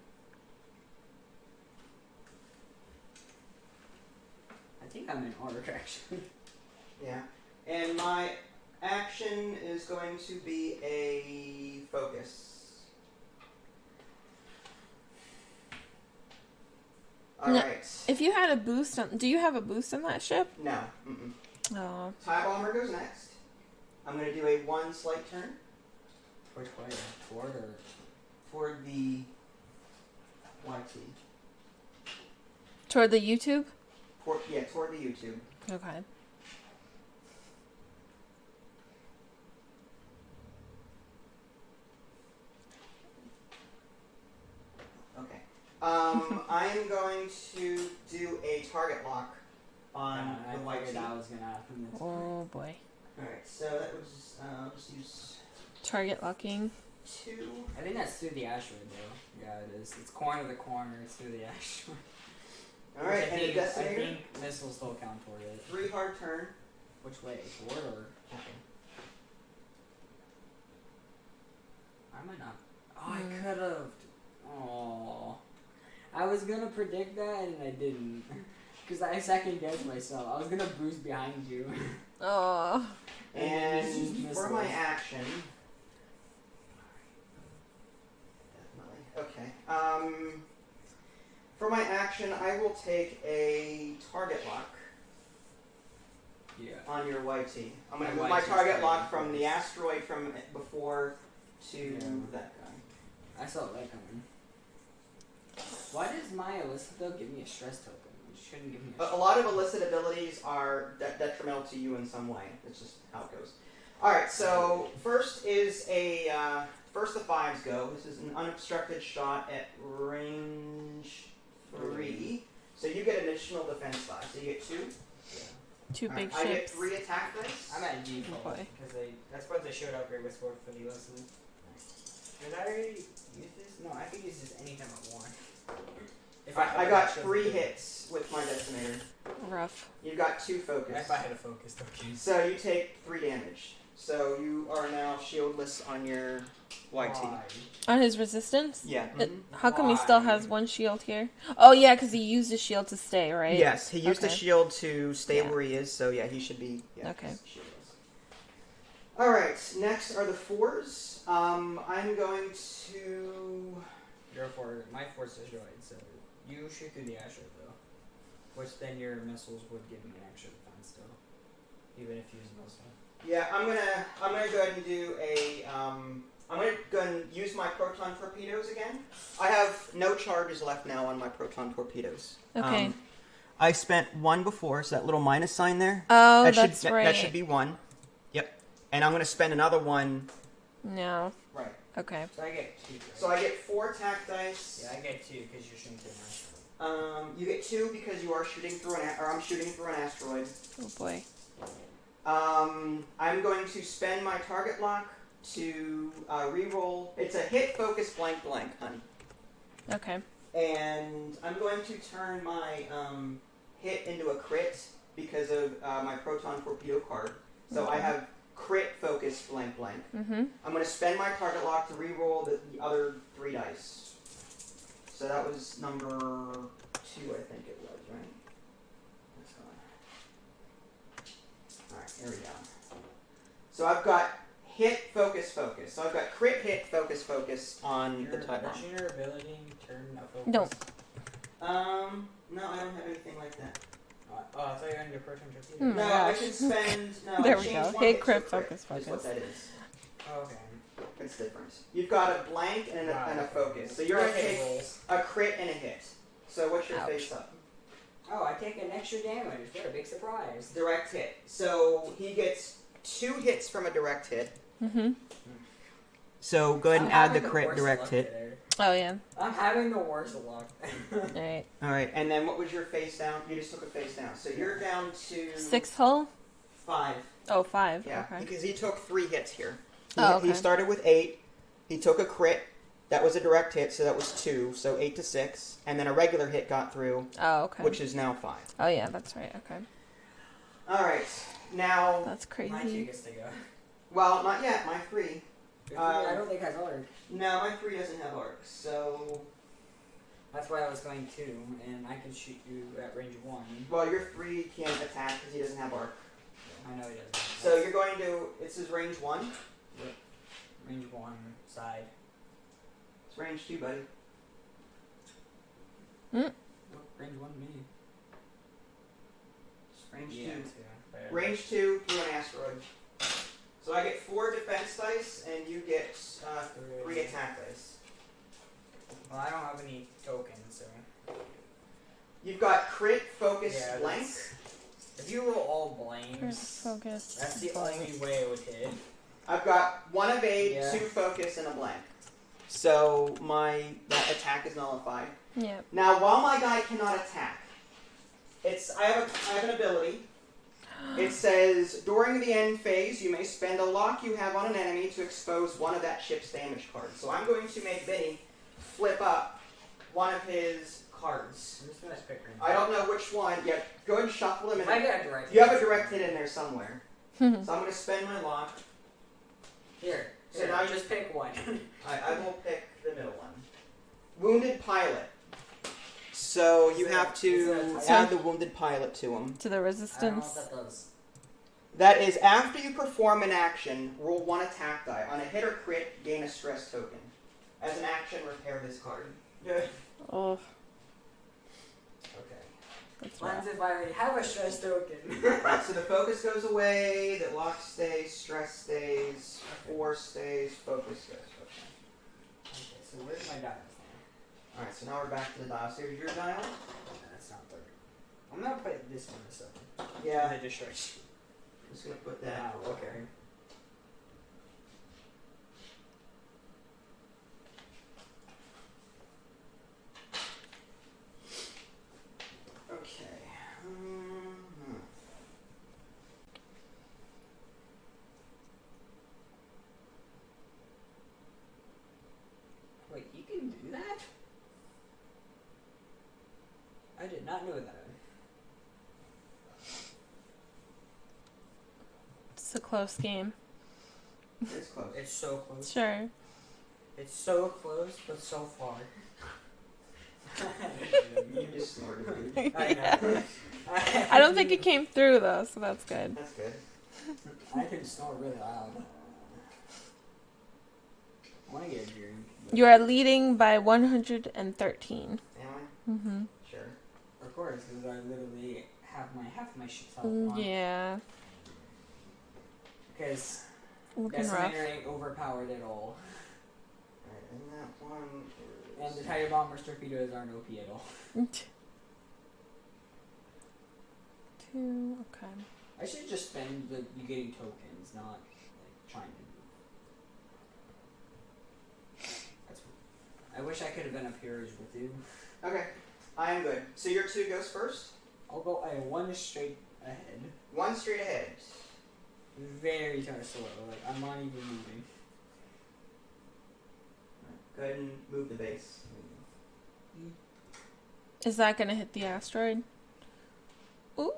I think I'm in order, actually. Yeah. And my action is going to be a focus. Alright. If you had a boost on, do you have a boost on that ship? No. Mm-mm. Oh. TIE Bomber goes next. I'm going to do a 1 slight turn. Which way? Toward or? Toward the YT. Toward the YouTube? Toward the YouTube. Okay. Okay. I'm going to do a target lock on the I YT. figured that was gonna happen. Oh boy. Alright, so that was, I'll just use Target locking. 2. I think that's through the asteroid, though. Yeah, it is. It's corner to corner. It's through the asteroid. Alright, and the I Decimator. think missiles still count toward it. 3 hard turn. Which way? Toward or? Okay. I might not. Oh, I could have. Oh, I was gonna predict that and I didn't. Because I second guessed myself. I was gonna boost behind you. Oh. And It's just for my missiles. action. Definitely. Okay. For my action, I will take a target lock Yeah. on your YT. I'm going to My move my YT 's target fine. lock from the asteroid from before to Yeah. that guy. I saw that coming. Why does my illicit though give me a stress token? It shouldn't give me a A lot of illicit abilities are detrimental to you in some way. It's just how it goes. Alright, so first is a, first the 5s go. This is an unobstructed shot at range 3. So you get an additional defense die. So you get 2. Yeah. 2 Alright, big I get ships. 3 attack dice. I'm at default boy. because that's what they showed upgrade was for the illicit. Did I already use this? No, I could use this anytime I want. If I got 3 hits with my decimator. Rough. You got 2 focus. If I had a focus, okay. So you take 3 damage. So you are now shieldless on your YT. Why? On his resistance? Yeah. How come he still has 1 shield here? Oh yeah, because he used his shield to stay, right? Yes, he used the Okay. shield to stay Yeah. where he is, so yeah, he should be. Yeah, Okay. he's shieldless. Alright, next are the 4s. I'm going to. Your my force destroyed, so you shoot through the asteroid though. Which then your missiles would give me an extra defense still. Even if you use missile. Yeah, I'm gonna go ahead and do a. I'm gonna go and use my proton torpedoes again. I have no charges left now on my proton torpedoes. Okay. I spent 1 before, so that little minus sign there. Oh, that that's should, right. That should be 1. Yep. And I'm gonna spend another 1. No. Right. Okay. So I get 2. Right? So I get 4 attack dice. yeah, I get 2 because you're shooting through an asteroid. You get 2 because you are shooting through I'm shooting through an asteroid. Oh boy. I'm going to spend my target lock to re-roll. It's a hit, focus, blank, blank, honey. Okay. And I'm going to turn my hit into a crit because of my proton torpedo card. So I have crit, focus, blank, blank. Mm-hmm. I'm going to spend my target lock to re-roll the other 3 dice. So that was number 2, I think it was, right? That's fine. Alright, here we go. So I've got hit, focus, focus. So I've got crit, hit, focus, focus on the TIE Bomber. Does your ability turn a focus? No. No, I don't have anything like that. Oh, I thought you were on your proton torpedo. Hmm. No, my I gosh. should spend. No, There I we changed go. 1 Hit, hit crit, to focus, Is what focus. that is. Oh, okay. It's different. You've got a blank and a focus. So you're going to take rolls. a crit and a hit. So what's your Ouch. face up? Oh, I take an extra damage. What a big surprise. Direct hit. So he gets 2 hits from a direct hit. Mm-hmm. So go ahead and I'm add the having crit worst direct luck hit. today. Oh yeah. I'm having the worst luck. Alright. Alright, and then what was your face down? You just took a face down. So you're down to 6 hull? 5. Oh, 5. Yeah, Okay. because he took 3 hits here. Oh, okay. He started with 8. He took a crit. That was a direct hit, so that was 2. So 8 to 6. And then a regular hit got through, Oh, okay. which is now 5. Oh yeah, that's right. Okay. Alright, now... That's My 2 crazy. gets to go. Well, not yet. My 3. I don't think has arc. No, my 3 doesn't have arc, so... That's why I was going 2, and I can shoot you at range 1. Well, your 3 can't attack because he doesn't have arc. I know he doesn't. So you're going to... It's his range 1. Yep. Range 1 side. It's range 2, buddy. Nope, range 1 me. It's range Yeah, 2. too. Range 2 through an asteroid. So I get 4 defense dice, and you get 3 attack dice. Well, I don't have any tokens, so... You've got crit, focus, Yeah, blank. If you roll all Crit, blanks, focus. that's the blank. only way it would hit. I've got 1 evade, Yeah. 2 focus, and a blank. So that attack is nullified. Yeah. Now, while my guy cannot attack, I have an ability. It says, during the end phase, you may spend a lock you have on an enemy to expose one of that ship's damage cards. So I'm going to make Vinny flip up one of his cards. I'm just gonna pick random. I don't know which one. Yeah, go ahead and shuffle him. If I get a direct You have a direct hit in there somewhere. Hmm. So I'm going to spend my lock. Here. So Here, now you- just pick one. I will pick the middle one. Wounded pilot. So you Is have that to a type? add the wounded pilot to him. To the I don't know resistance. what that does. That is after you perform an action, roll 1 attack die. On a hit or crit, gain a stress token. As an action, repair this card. Yeah. Oh, Okay. that's Mine's rough. if I already have a stress token. Right, so the focus goes away, the lock stays, stress stays, force stays, focus stays. Okay. Okay, so where's my dials Alright, so now we're back to the dial. So here's your dial. now? That's not 30. I'm gonna put this one as 7. Yeah. The distraction. I'm just gonna put that. Wow, okay. Okay. Wait, you can do that? I did not know that. It's a close game. It's close. It's so close. Sure. It's so close, but so far. You just snorted, dude. I know. I don't think it came through though, so that's good. That's good. I can snort really loud. I want to get a drink. You are leading by 113. Am I? Mm-hmm. Sure. Of course, because I literally have my shit up on. Yeah. Because Looking rough. Decimator ain't overpowered at all. Alright, and that one And is... the Tiger Bomber's torpedoes aren't OP at all. 2. Okay. I should just spend you getting tokens, not like trying to move. I wish I could have been up here with you. Okay. I am good. So your 2 goes first? I'll go 1 straight ahead. 1 straight ahead. Very slow. Like I'm not even moving. Go ahead and move the base. Is that gonna hit the asteroid? Ooh.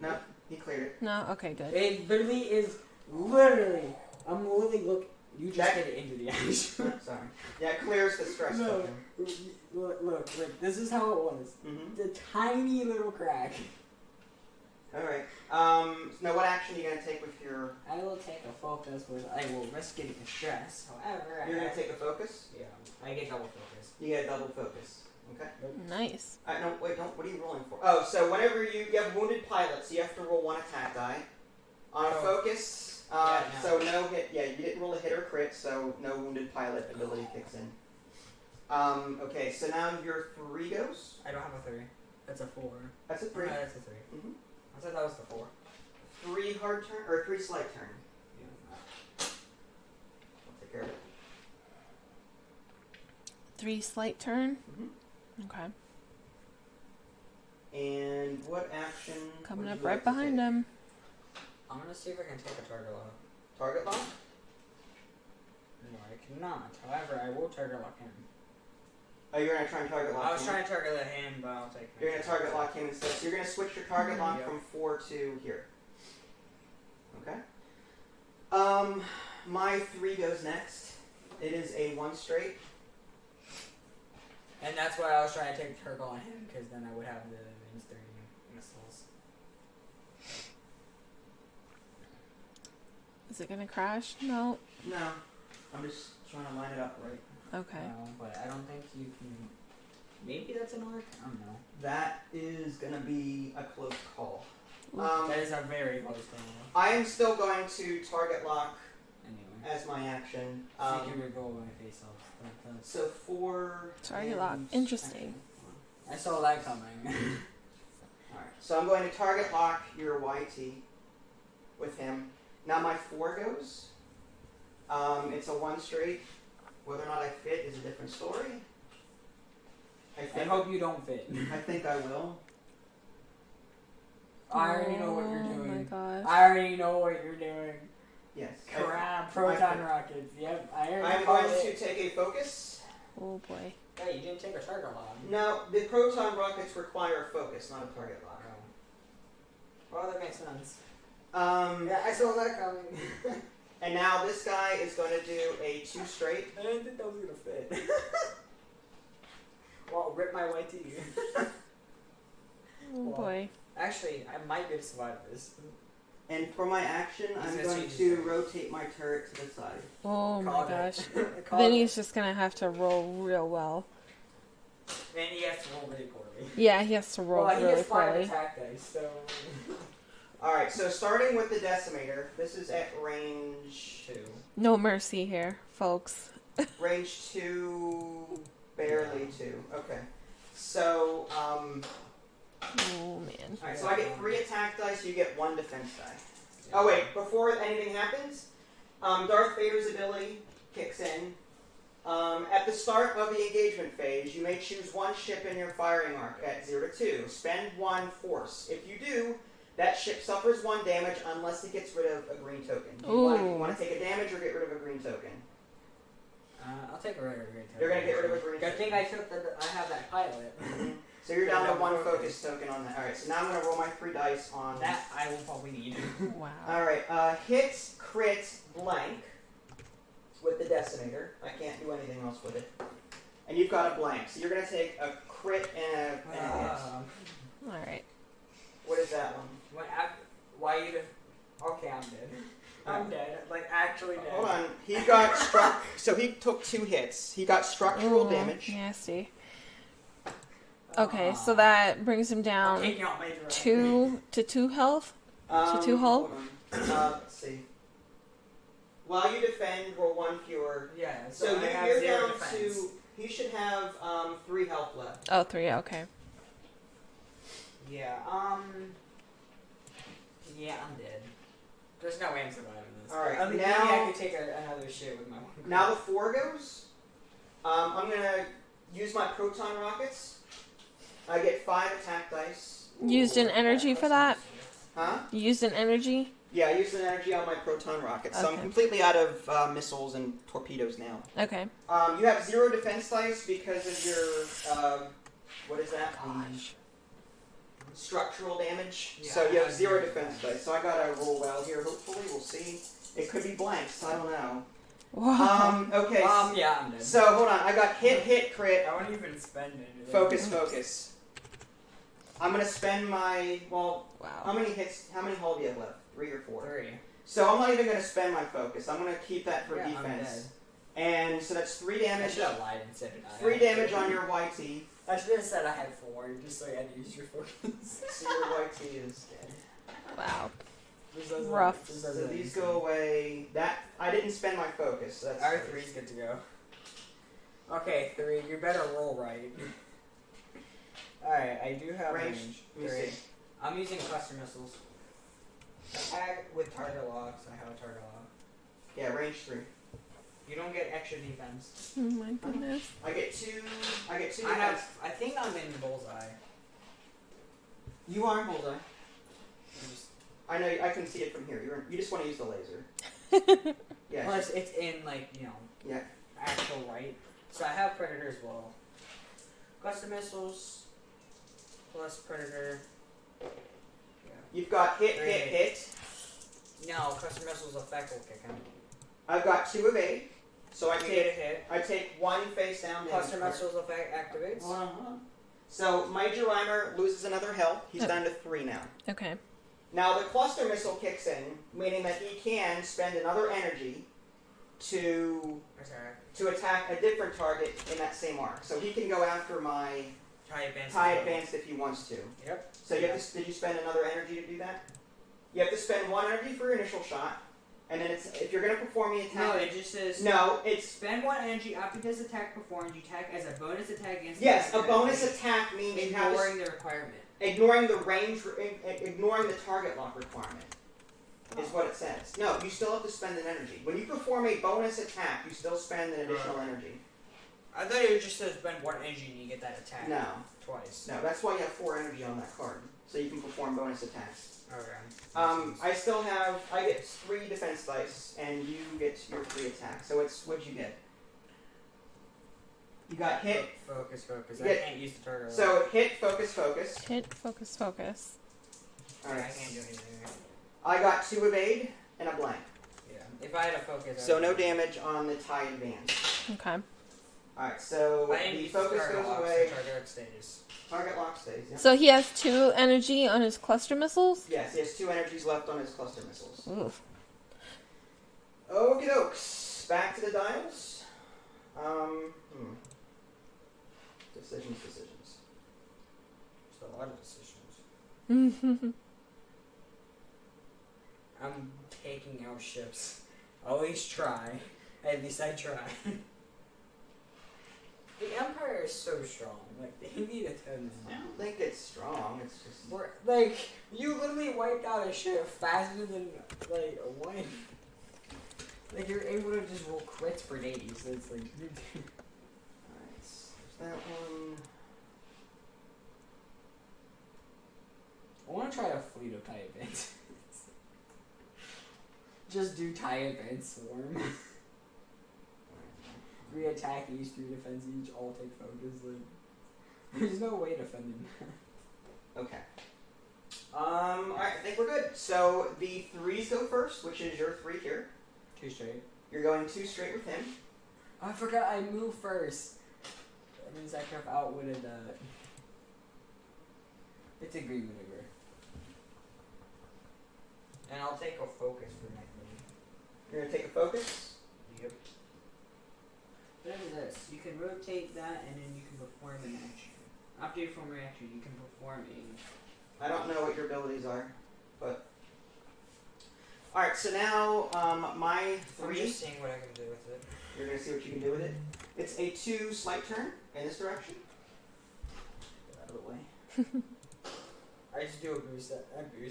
No, he cleared it. No. Okay. Good. It literally is literally. I'm literally You just That- get it into the action. Sorry. Yeah, it clears the stress No. token. Look. This is how it was. Mm-hmm. The tiny little crack. Alright. Now what action are you going to take with your... I will take a focus with. I will risk getting a stress. However, You're going to take a focus? Yeah, I get double focus. You get a double focus. Okay. Nice. No, wait, don't. What are you rolling for? Oh, so whenever you have wounded pilots, you have to roll 1 attack die. On a focus, Yeah, no. so no hit. Yeah, you didn't roll a hit or crit, so no wounded pilot ability kicks in. Okay, so now your 3 goes. I don't have a 3. That's a 4. That's a 3. No, that's a 3. Mm-hmm. I thought that was the 4. 3 hard turn or 3 slight turn. Yeah. I'll take care of it. 3 slight turn. Mm-hmm. Okay. And what action? Coming would up you right like to behind take? him. I'm gonna see if I can take a target lock. Target lock? No, I cannot. However, I will target lock him. Oh, you're gonna try and target lock I was him? trying to target him, but I'll take. You're gonna target lock him instead. So you're gonna switch your target lock Yep. from 4 to here. Okay. My 3 goes next. It is a 1 straight. And that's why I was trying to take target on him, because then I would have the Vince 3 missiles. Is it gonna crash? No. No, I'm just trying to line it up right. Okay. But I don't think you can. Maybe that's an arc. I don't know. That is gonna be a close call. That is a very close call. I am still going to target lock Anyway. as my action. So you can reroll my face off. So 4 Target and lock. Interesting. I saw that coming. Alright, so I'm going to target lock your YT with him. Now my 4 goes. It's a 1 straight. Whether or not I fit is a different story. I hope you don't fit. I think I will. I already know what you're Oh doing. my gosh. I already know what you're doing. Yes. Crap, proton rockets. Yep, I already I'm called going it. to take a focus. Oh boy. Hey, you didn't take a target lock. No, the proton rockets require a focus, not a target lock. Well, that makes sense. Yeah, I saw that coming. and now this guy is going to do a 2 straight. I didn't think that was gonna fit. Well, rip my white tea. Oh Well, boy. Actually, I might be able to survive this. And for my action, I'm He's gonna going change to his rotate my turret to the side. Oh my Called it. gosh. Called Then it. he's just gonna have to roll real well. Then he has to roll really poorly. Yeah, he has to roll Well, he really has 5 poorly. attack dice, so. Alright, so starting with the decimator, this is at range 2. No mercy here, folks. Range 2, barely 2. Okay. So, Oh man. alright, so I get 3 attack dice, you get 1 defense die. Oh wait, before anything happens, Darth Vader's ability kicks in. At the start of the engagement phase, you may choose 1 ship in your firing arc at 0 to 2. Spend 1 force. If you do, that ship suffers 1 damage unless it gets rid of a green token. Do you want to take a damage or get rid of a green token? I'll take a regular green token. You're going to get rid of a green Good token. thing I have that pilot. So you're down to Yeah, 1 focus. focus token on that. Alright, so now I'm going to roll my 3 dice on... That I will probably need. Wow. Alright, hit, crit, blank with the decimator. I can't do anything else with it. And you've got a blank. So you're going to take a crit and a hit. Alright. What is that one? Why you just... Okay, I'm dead. I'm dead. Like, actually dead. Hold on. He got struck. So he took 2 hits. He got structural damage. Nasty. Okay, so that brings him down Taking out major 2 to 2 health. To 2 hull? Hold on. Let's see. While you defend, roll 1 fewer. Yeah, So I have you're 0 down defense. to... He should have 3 health left. Oh, 3, okay. Yeah, yeah, I'm dead. There's no way I'm surviving this. Alright, I mean, now- maybe I could take another shit with my one. Now the 4 goes. I'm going to use my proton rockets. I get 5 attack dice. Used an energy for that? Huh? You used an energy? Yeah, I used an energy on my proton rockets. So I'm Okay. completely out of missiles and torpedoes now. Okay. You have 0 defense dice because of your, what is that? Gosh. Structural damage. Yeah, So you I have 0 have defense dice. So I gotta roll well here, hopefully. We'll see. It could be blanks, I don't know. Wow. Okay. Yeah, I'm dead. So hold on, I got hit, crit, I won't even spend it. focus. I'm gonna spend my, well, how Wow. many hull do you have left? 3 or 4? 3. So I'm not even gonna spend my focus. I'm gonna keep that for Yeah, I'm defense. And so that's 3 I damage. should have lied and said it. 3 damage on your YT. I should have said I had 4, just so you had to use your focus. So your YT is dead. Wow. This doesn't- Rough. this So doesn't these make go sense. away. That I didn't spend my focus. So that's R3's good to go. Okay, 3. You better roll right. Alright, I do have range. Let me 3. see. I'm using cluster missiles. Attack with target locks. I have a target lock. Yeah, range 3. You don't get extra defense. Oh my goodness. I get two. I get two. I think I'm in bullseye. You are in bullseye. You just- I know. I can see it from here. You just want to use the laser. Yeah. Plus, it's in Yeah. actual right. So I have predator as well. Cluster missiles plus predator. Yeah. You've got hit, hit, hit. No, cluster missiles effect will kick him. I've got 2 evade, so I You get a take hit. 1 face down. Cluster damage. missiles effect activates. Hold on. So Major Rhymer loses another health. He's down to 3 now. Okay. Now the cluster missile kicks in, meaning that he can spend another energy to attack a different target in that same arc. So he can go after my tie advanced if he wants to. Yep. So you have to, did you spend another energy to do that? You have to spend 1 energy for your initial shot, and then if you're going to perform the attack. No, it just says. No, it's. Spend 1 energy after this attack performed. You attack as a bonus attack against. Yes, the a bonus attack means you have ignoring the requirement. ignoring the range, ignoring the target lock requirement. Is what it says. No, you still have to spend an energy. When you perform a bonus attack, you still spend an additional energy. I thought it just says spend 1 energy and you get that attack. No. Twice. No, that's why you have 4 energy on that card. So you can perform bonus attacks. Okay. I still have, I get 3 defense dice, and you get your 3 attacks. So it's, what'd you get? You got hit. Focus. You I get- can't use the target. So hit, focus, focus. Hit, focus, focus. I Alright. can't do anything. I got 2 evade and a blank. Yeah. If I had a focus. So no damage on the tie advance. Okay. Alright, so I didn't the use focus target goes lock, away. so target status. Target lock stays, yeah. So he has 2 energy on his cluster missiles? Yes, he has 2 energies left on his cluster missiles. Oof. Okie dokes. Back to the dials. Decisions. Just a lot of decisions. Mm-hmm. I'm taking out ships. I'll at least try. At least I try. The Empire is so strong. Like, they need to tone this I down. don't think it's strong. It's just. We're, like, you literally wiped out a ship faster than, like, a win. Like, you're able to just roll crits for days. So it's like, Alright, there's that one. I want to try a fleet of TIE events. Just do TIE events swarm. 3 attack each, 3 defense each, all take focus. Like, there's no way defending. Okay. Alright, I think we're good. So the 3s go first, which is your 3 here. 2 straight. You're going 2 straight with him. Oh, I forgot I moved first. That means I could have outwitted that. It's a great maneuver. And I'll take a focus for next one. You're gonna take a focus. Yep. What is this? You can rotate that and then you can perform an action. After you perform an action, you can perform a... I don't know what your abilities are, but. Alright, so now my I'm 3. just seeing what I can do with it. You're gonna see what you can do with it. It's a 2 slight turn in this direction. Get out of the way. I just do a boost. I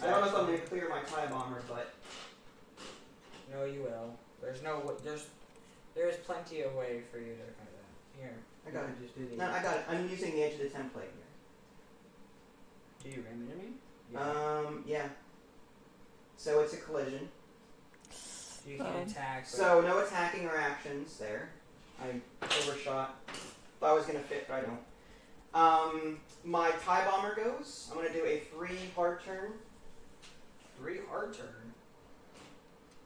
don't know if I'm gonna clear my tie bomber, but No, you will. There's no. There's plenty of way for you to kind of. Here. I got you it. can Just do the. No, I got it. I'm using the edge of the template here. Do you ram into me? Yeah. So it's a collision. You can attack. But So no attacking or actions there. I overshot. Thought I was gonna fit, but I don't. My tie bomber goes. I'm gonna do a 3 hard turn. 3 hard turn.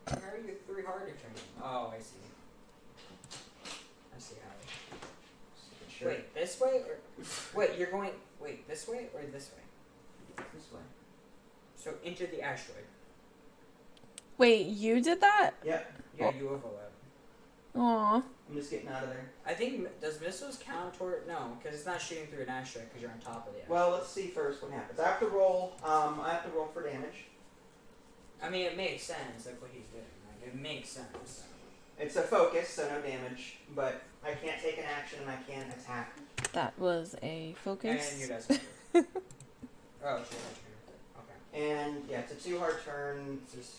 How are you 3 hard turn? Oh, I see. I see how. Sure. Wait, this way or wait? You're going. Wait, this way or this way? This way. So into the asteroid. Wait, you did that? Yep. Yeah, you overlap. Aw. I'm just getting out of there. I think does missiles count toward no, because it's not shooting through an asteroid because you're on top of the asteroid. Well, let's see first what happens. I have to roll. I have to roll for damage. I mean, it makes sense. Like what he's doing. Like it makes sense. It's a focus, so no damage. But I can't take an action and I can't attack. That was a focus. And you guys. Oh, sure. Okay. And yeah, it's a 2 hard turn. It's just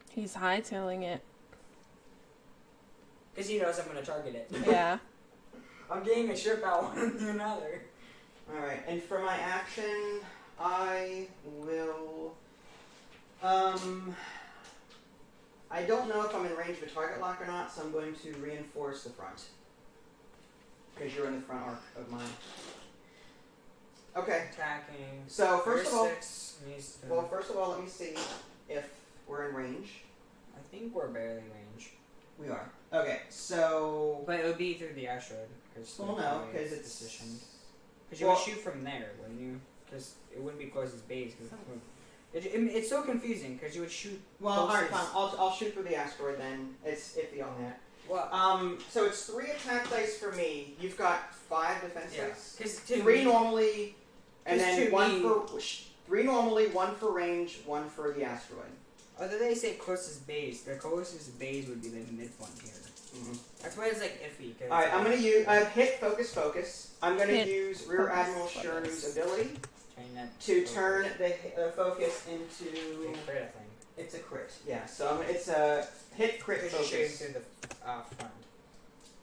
He's hightailing it. Because he knows I'm gonna target it. Yeah. I'm getting a ship out one to another. Alright, and for my action, I will... I don't know if I'm in range of a target lock or not, so I'm going to reinforce the front. Because you're in the front arc of mine. Okay. Attacking. So first of all, first let me see if we're in range. I think we're barely range. We are. Okay, so... But it would be through the asteroid. Well, no, because it's... positioned. Because you would shoot from there, wouldn't you? Because it wouldn't be close as base. Cause it's so confusing, because you would shoot... Well, alright, fine. I'll shoot through the asteroid then. It's iffy on that. Well, so it's 3 attack dice for me. You've got 5 defense dice. Because 3 normally, and then to 1 for... 3 normally, 1 for range, 1 for the asteroid. Although they say closest base, the closest base would be the midpoint here. Mm-hmm. That's why it's like iffy. Alright, I'm going to use... I've hit focus. I'm going to use Rear focus, Admiral Chernu's ability to turn the focus into... crit, I think. It's a crit, yeah. So it's a hit crit Because focus. you're shooting through the front,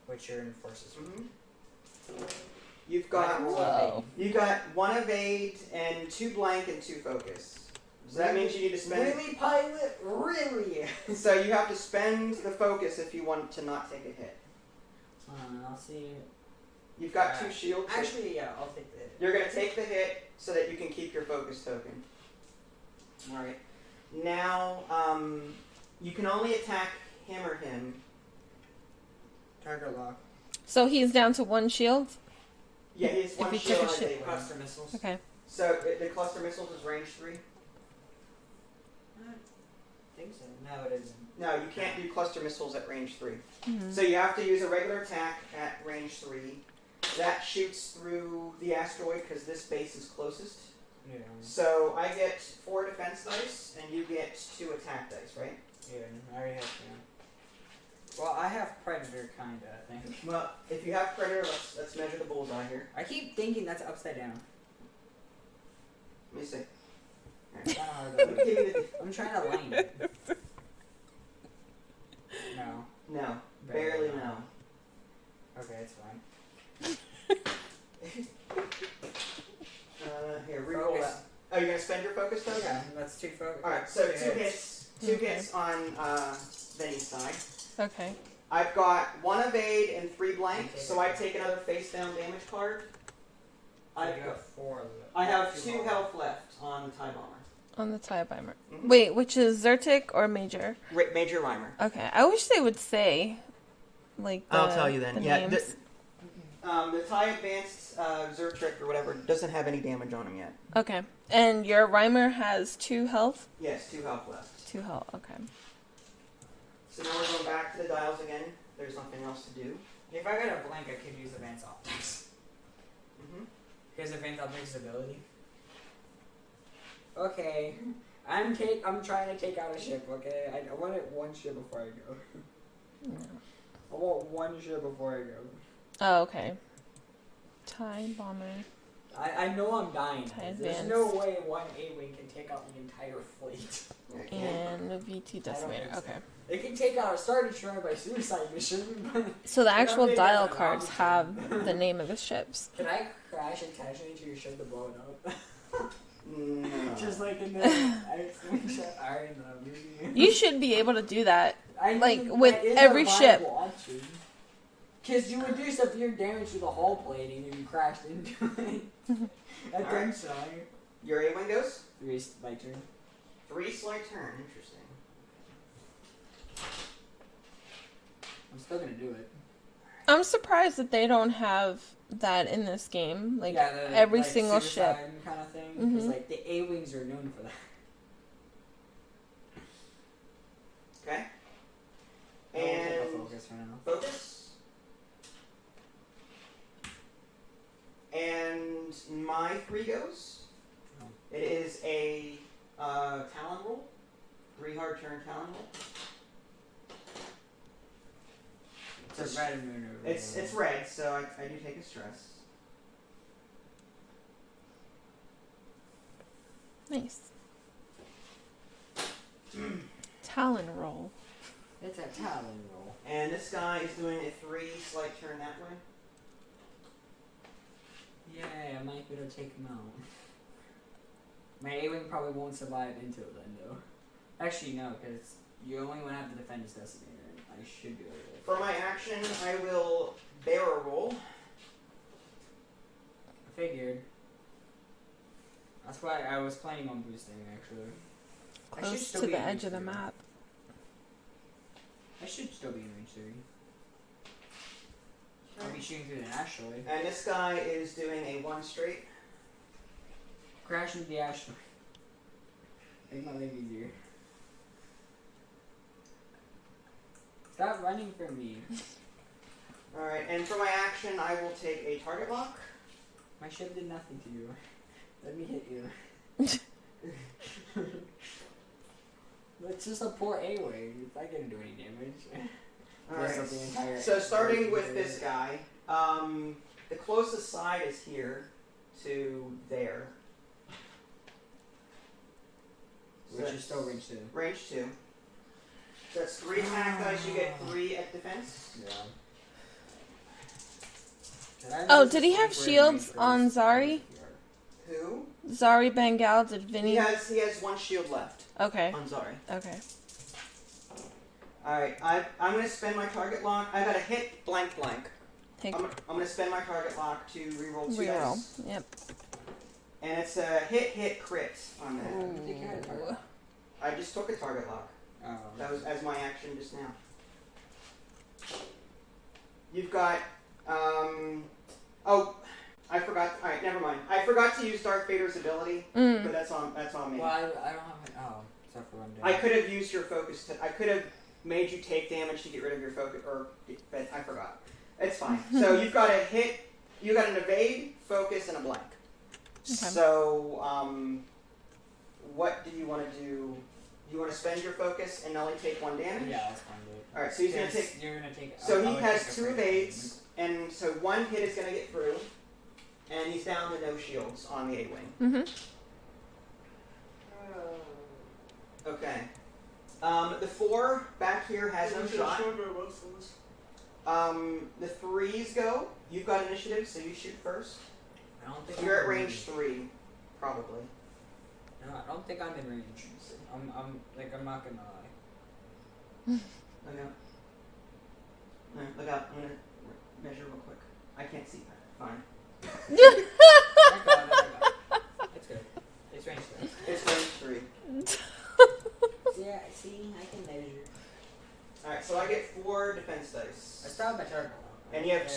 which your enforces. Mm-hmm. You've got... Whoa. You got 1 evade and 2 blank and 2 focus. So that means you need to spend... Really, pilot? Really? So you have to spend the focus if you want to not take a hit. I'll see. You've got 2 shields. Actually, yeah, I'll take the hit. You're going to take the hit so that you can keep your focus token. Alright. Now, you can only attack him or him. Target lock. So he's down to 1 shield? Yeah, he has 1 he shield took a on his shit. A-wing. Cluster missiles. Okay. So the cluster missiles is range 3? I think so. No, it isn't. No, you can't do cluster missiles at range 3. Mm-hmm. So you have to use a regular attack at range 3. That shoots through the asteroid because this base is closest. Yeah. So I get 4 defense dice, and you get 2 attack dice, right? Yeah, I already have to. Well, I have Predator, kinda, I think. Well, if you have Predator, let's measure the bullseye here. I keep thinking that's upside down. Let me see. It's kinda hard Let me though. give you the... I'm trying to line it. No. No. Barely no. Okay, it's fine. Here, reroll Focus. that. Oh, you're gonna spend your focus token? Yeah, that's 2 focus. Alright, so 2 hits. 2 hits on Benny's side. Okay. I've got 1 evade and 3 blank, so I take another face down damage card. I've got 4 of them. I have 2 health left on the TIE Bomber. On the TIE Bomber. Mm-hmm. Wait, which is Zertic or Major? Major Rhymer. Okay. I wish they would say, like, I'll tell you then. the Yeah, names. the TIE Advanced Zertrick or whatever doesn't have any damage on him yet. Okay. And your Rhymer has 2 health? Yes, 2 health left. 2 health, okay. So now we're going back to the dials again. There's nothing else to do. If I got a blank, I could use Advanced Optics. Mm-hmm. Here's Advanced Optics ability. Okay. I'm trying to take out a ship, okay? I want it 1 ship before I go. I want 1 ship before I go. Oh, okay. TIE Bomber. I know I'm dying. TIE There's Advanced. no way 1 A-Wing can take out the entire fleet. And the VT think Decimator. so. Okay. It can take out a Star Destroyer by suicide mission, but... So the actual think dial that's an cards option. have the name of the ships. Can I crash intentionally to your ship to blow it up? No. Just like in the Iron movie. You should be able to do that. I like, mean, with that is every a ship. Because you would do severe damage to the hull plating if you crashed into it. I think Alright. so. Your A-Wing goes? 3 my turn. 3 slight turn. Interesting. I'm still gonna do it. I'm surprised that they don't have that in this game. Like, Yeah, the, every like, single ship. suicide kind of thing. Because Mhm. like the A-Wings are known for that. Okay. I'll take a And focus for now. focus. And my 3 goes. Oh. It is a Talon roll. 3 hard turn Talon roll. It's a red moon. It's red, so I do take a stress. Nice. Talon roll. It's a Talon roll. And this guy is doing a 3 slight turn that way. Yay, I might be able to take him out. My A-Wing probably won't survive into it then, though. Actually, no, because you only want to have to defend his decimator. I should be able to. For my action, I will barrel roll. I figured. That's why I was planning on boosting, actually. Close to the edge of the map. I should still be in range 3. I'll be shooting through the asteroid. And this guy is doing a 1 straight. Crash into the asteroid. Make my life easier. Stop running from me. Alright, and for my action, I will take a target lock. My ship did nothing to you. Let me hit you. It's just a poor A-Wing. It's not gonna do any damage. Alright, so starting with this guy, the closest side is here to there. Which So is still range 2. range 2. So that's 3 attack dice, you get 3 at defense. Yeah. Oh, did he have shields on Zari? Who? Zari Bengal, did Vinny? He has 1 shield left Okay. on Zari. Okay. Alright, I'm going to spend my target lock. I got a hit blank. Take I'm going to spend my target lock to reroll 2 reroll. dice. Yep. And it's a hit crit on that. Ooh. I just took a target lock. Oh. That was as my action just now. You've got, oh, I forgot. All right, never mind. I forgot to use Darth Vader's ability, but that's on me. Well, I don't have it. Oh, except for one day. I could have used your focus. I could have made you take damage to get rid of your focus, but I forgot. It's fine. So you've got a hit. You got an evade, focus, and a blank. Okay. So, what do you want to do? You want to spend your focus and only take 1 damage? Yeah, that's fine, dude. All right, so he's gonna take. You're gonna take. So he has 2 evades, and so 1 hit is gonna get through, and he's down to no shields on the A-wing. Mm-hmm. Okay. The 4 back here has no shot. The 3s go. You've got initiative, so you shoot first. I don't think You're at range 3, probably. No, I don't think I'm in range. I'm not gonna lie. Okay. Look out. I'm gonna measure real quick. I can't see that. Fine. I got it. It's good. It's range 3. It's range 3. Yeah, see, I can measure. Alright, so I get 4 defense dice. I still have my target. And you have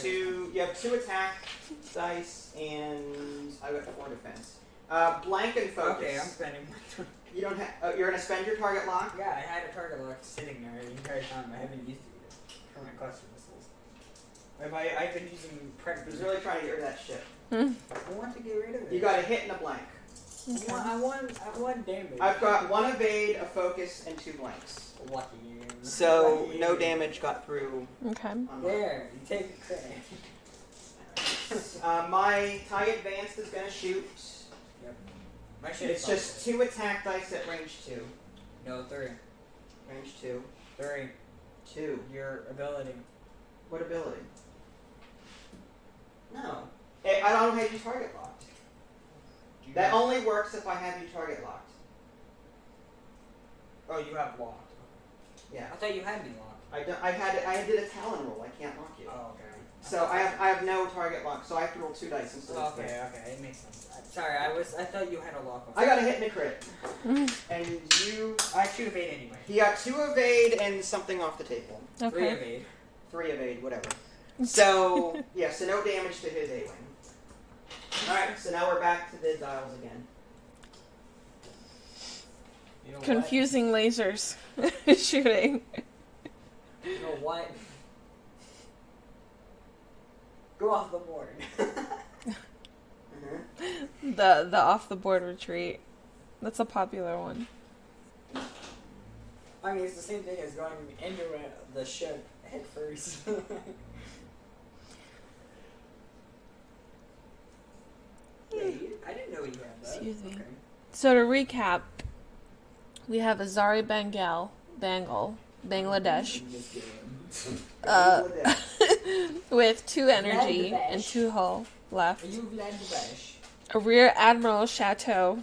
2 attack dice, and I got 4 defense. Blank and focus. Okay, I'm spending my turn. You don't have. You're gonna spend your target lock. Yeah, I had a target lock sitting there the entire time. I haven't used it yet for my cluster missiles. I've been using I Predator. was really trying to get rid of that shit. I want to get rid of it. You got a hit and a blank. Okay. I want damage. I've got 1 evade, a focus, and 2 blanks. Lucky you. So Lucky no you. damage got through. Okay. On mine. There, you take a credit. My TIE Advanced is gonna shoot. Yep. My shit It's is just 2 attack dice at range 2. No, 3. Range 2. 3. 2. Your ability. What ability? No. I don't have you target locked. That only works if I have you target locked. Oh, you have locked. Yeah. I thought you had me locked. I don't. I did a Talon roll. I can't lock you. Oh, okay. So I have no target lock. So I have to roll 2 dice instead of 3. Okay, it makes sense. Sorry, I thought you had a lock. I got a hit and a crit. And you. I shoot evade anyway. He got 2 evade and something off the table. 3 Okay. evade. 3 evade, whatever. So yeah, so no damage to his A-wing. All right, so now we're back to the dials again. You know Confusing lasers shooting. What? You know what? Go off the board. The off the board retreat. That's a popular one. I mean, it's the same thing as going into the ship head first. Yeah, I didn't know you had that. Excuse me. Okay. So to recap, we have a Zari Bangladesh, Just kidding. with 2 energy Vlad and Vash. 2 hull left. Are you Vlad Vash? A Rear Admiral Chateau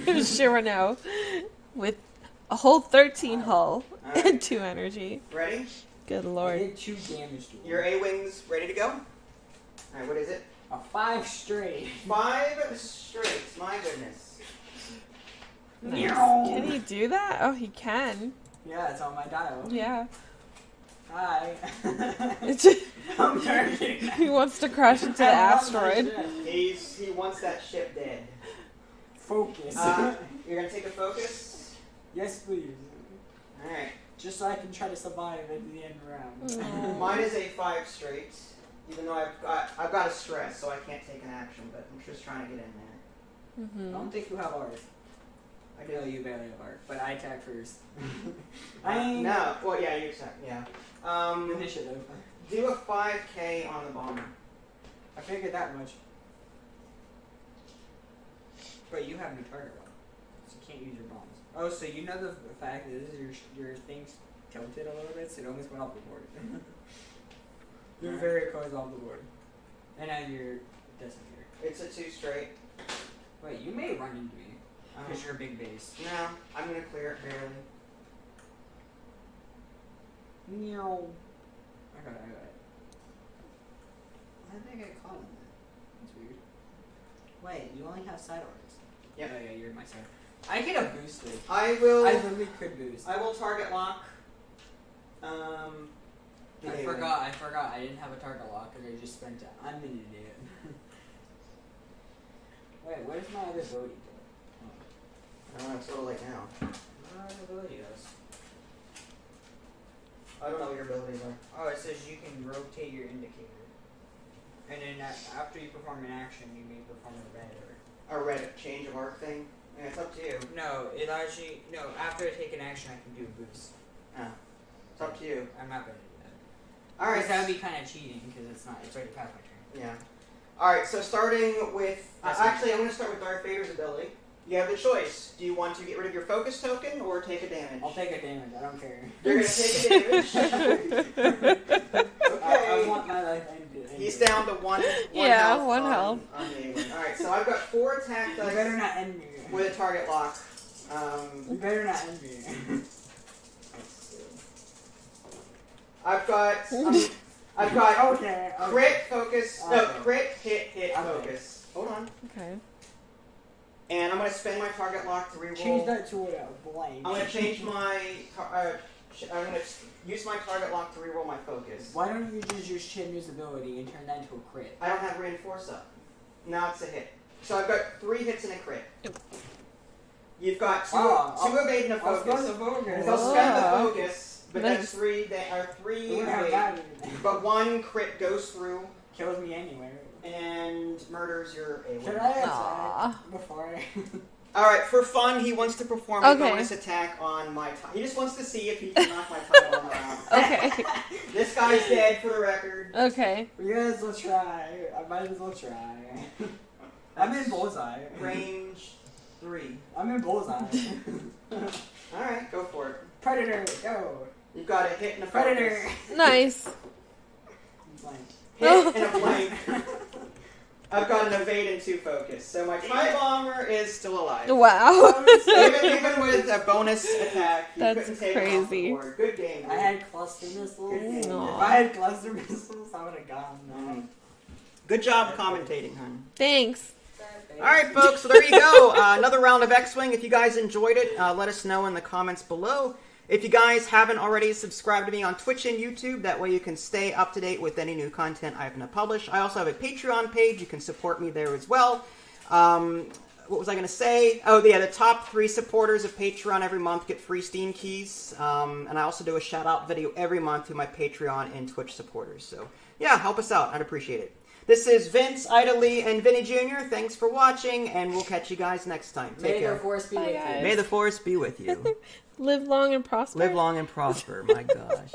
Chirano with a whole 13 hull Alright. and 2 energy. Ready? Good I lord. did 2 damage to him. Your A-wings ready to go? Alright, what is it? A 5 straight. 5 straights, my goodness. Nice. Can he do that? Oh, he can. Yeah, it's on my dial. Yeah. Hi. It's I'm turning. he wants to crash into the asteroid. He wants that ship dead. Focus. You're gonna take a focus? Yes, please. Alright. Just so I can try to survive at the end round. Aw. Mine is a 5 straight. Even though I've got a stress, so I can't take an action, but I'm just trying to get in there. I Mm-hmm. don't think you have art. I know you barely have art, but I attack first. No. Well, yeah, you attack. Yeah. Initiative. Do a 5K on the bomber. I figured that much. But you have no target lock, so you can't use your bombs. Oh, so you know the fact is your thing's tilted a little bit, so it almost went off the board. You're very close off the board. And now you're decimator. It's a 2 straight. Wait, you may run into me because you're a big base. No, I'm gonna clear it barely. No. I got it. How did I get caught in that? That's weird. Wait, you only have side orders. Yep. Oh yeah, you're my side. I get a boosted. I will. I literally could boost. I will target lock. I forgot. I didn't have a target lock because I just spent it. I'm an idiot. Wait, what is my other ability do? It's a little late now. What other ability does? I don't know what your abilities are. Oh, it says you can rotate your indicator. And then after you perform an action, you may perform a red or... A red change of arc thing. Yeah, it's up to you. No, it actually... No, after I take an action, I can do a boost. Oh, it's up to you. I'm not going to do that. All right. Because that would be kind of cheating, because it's already past my turn. Yeah. All right. So starting with That's actually, I'm going to start with Darth Vader's ability. You have the choice. Do you want to get rid of your focus token or take a damage? I'll take a damage, I don't care. You're going to take a damage. I Okay. want my life ended. He's down to one Yeah, health one on, health. on the A-wing. All right. So I've got 4 attack You better dice not end me. with a target lock. You better not end me. Let's see. I've got Okay. crit focus. No, Okay. crit hit Okay. focus. Hold on. Okay. And I'm gonna spend my target lock to reroll. Change that to a blank. I'm gonna change my. I'm gonna use my target lock to reroll my focus. Why don't you just use Chinmu's ability and turn that into a crit? I don't have reinforce up. Now it's a hit. So I've got 3 hits and a crit. You've got 2 evade and a focus. They'll spend the Whoa. focus, but Nice. that's 3. They are 3 You have evade. that But 1 crit goes through kills me anyway. and murders your A-wing. Should I Aw. attack before I... Alright, for fun, he wants to perform a Okay. bonus attack on my time. He just wants to see if he can knock my title on the round. Okay. This guy's dead for the record. Okay. Yes, let's try. I might as well try. I'm in bullseye. Range 3. I'm in bullseye. Alright, go for it. Predator, go. You've got a hit and a Predator. focus. Nice. Blank. Hit and a blank. I've got an evade and 2 focus. So my TIE bomber is still alive. Wow. even with a bonus attack, you That's couldn't take him off the crazy. board. Good game. I had cluster missiles. Good game. Aw. If I had cluster missiles, I would have gotten them. Good job commentating, hon. Thanks. Alright, folks, so there you go. Another round of X-Wing. If you guys enjoyed it, let us know in the comments below. If you guys haven't already, subscribe to me on Twitch and YouTube. That way you can stay up to date with any new content I'm going to publish. I also have a Patreon page. You can support me there as well. What was I going to say? Oh, yeah, the top 3 supporters of Patreon every month get free Steam keys. And I also do a shout-out video every month to my Patreon and Twitch supporters. So, yeah, help us out. I'd appreciate it. This is Vince, Ida Lee, and Vinny Jr. Thanks for watching, and we'll catch you guys next time. Take May care. the force be Bye, with you. guys. May the force be with you. Live long and prosper. Live long and prosper, my gosh.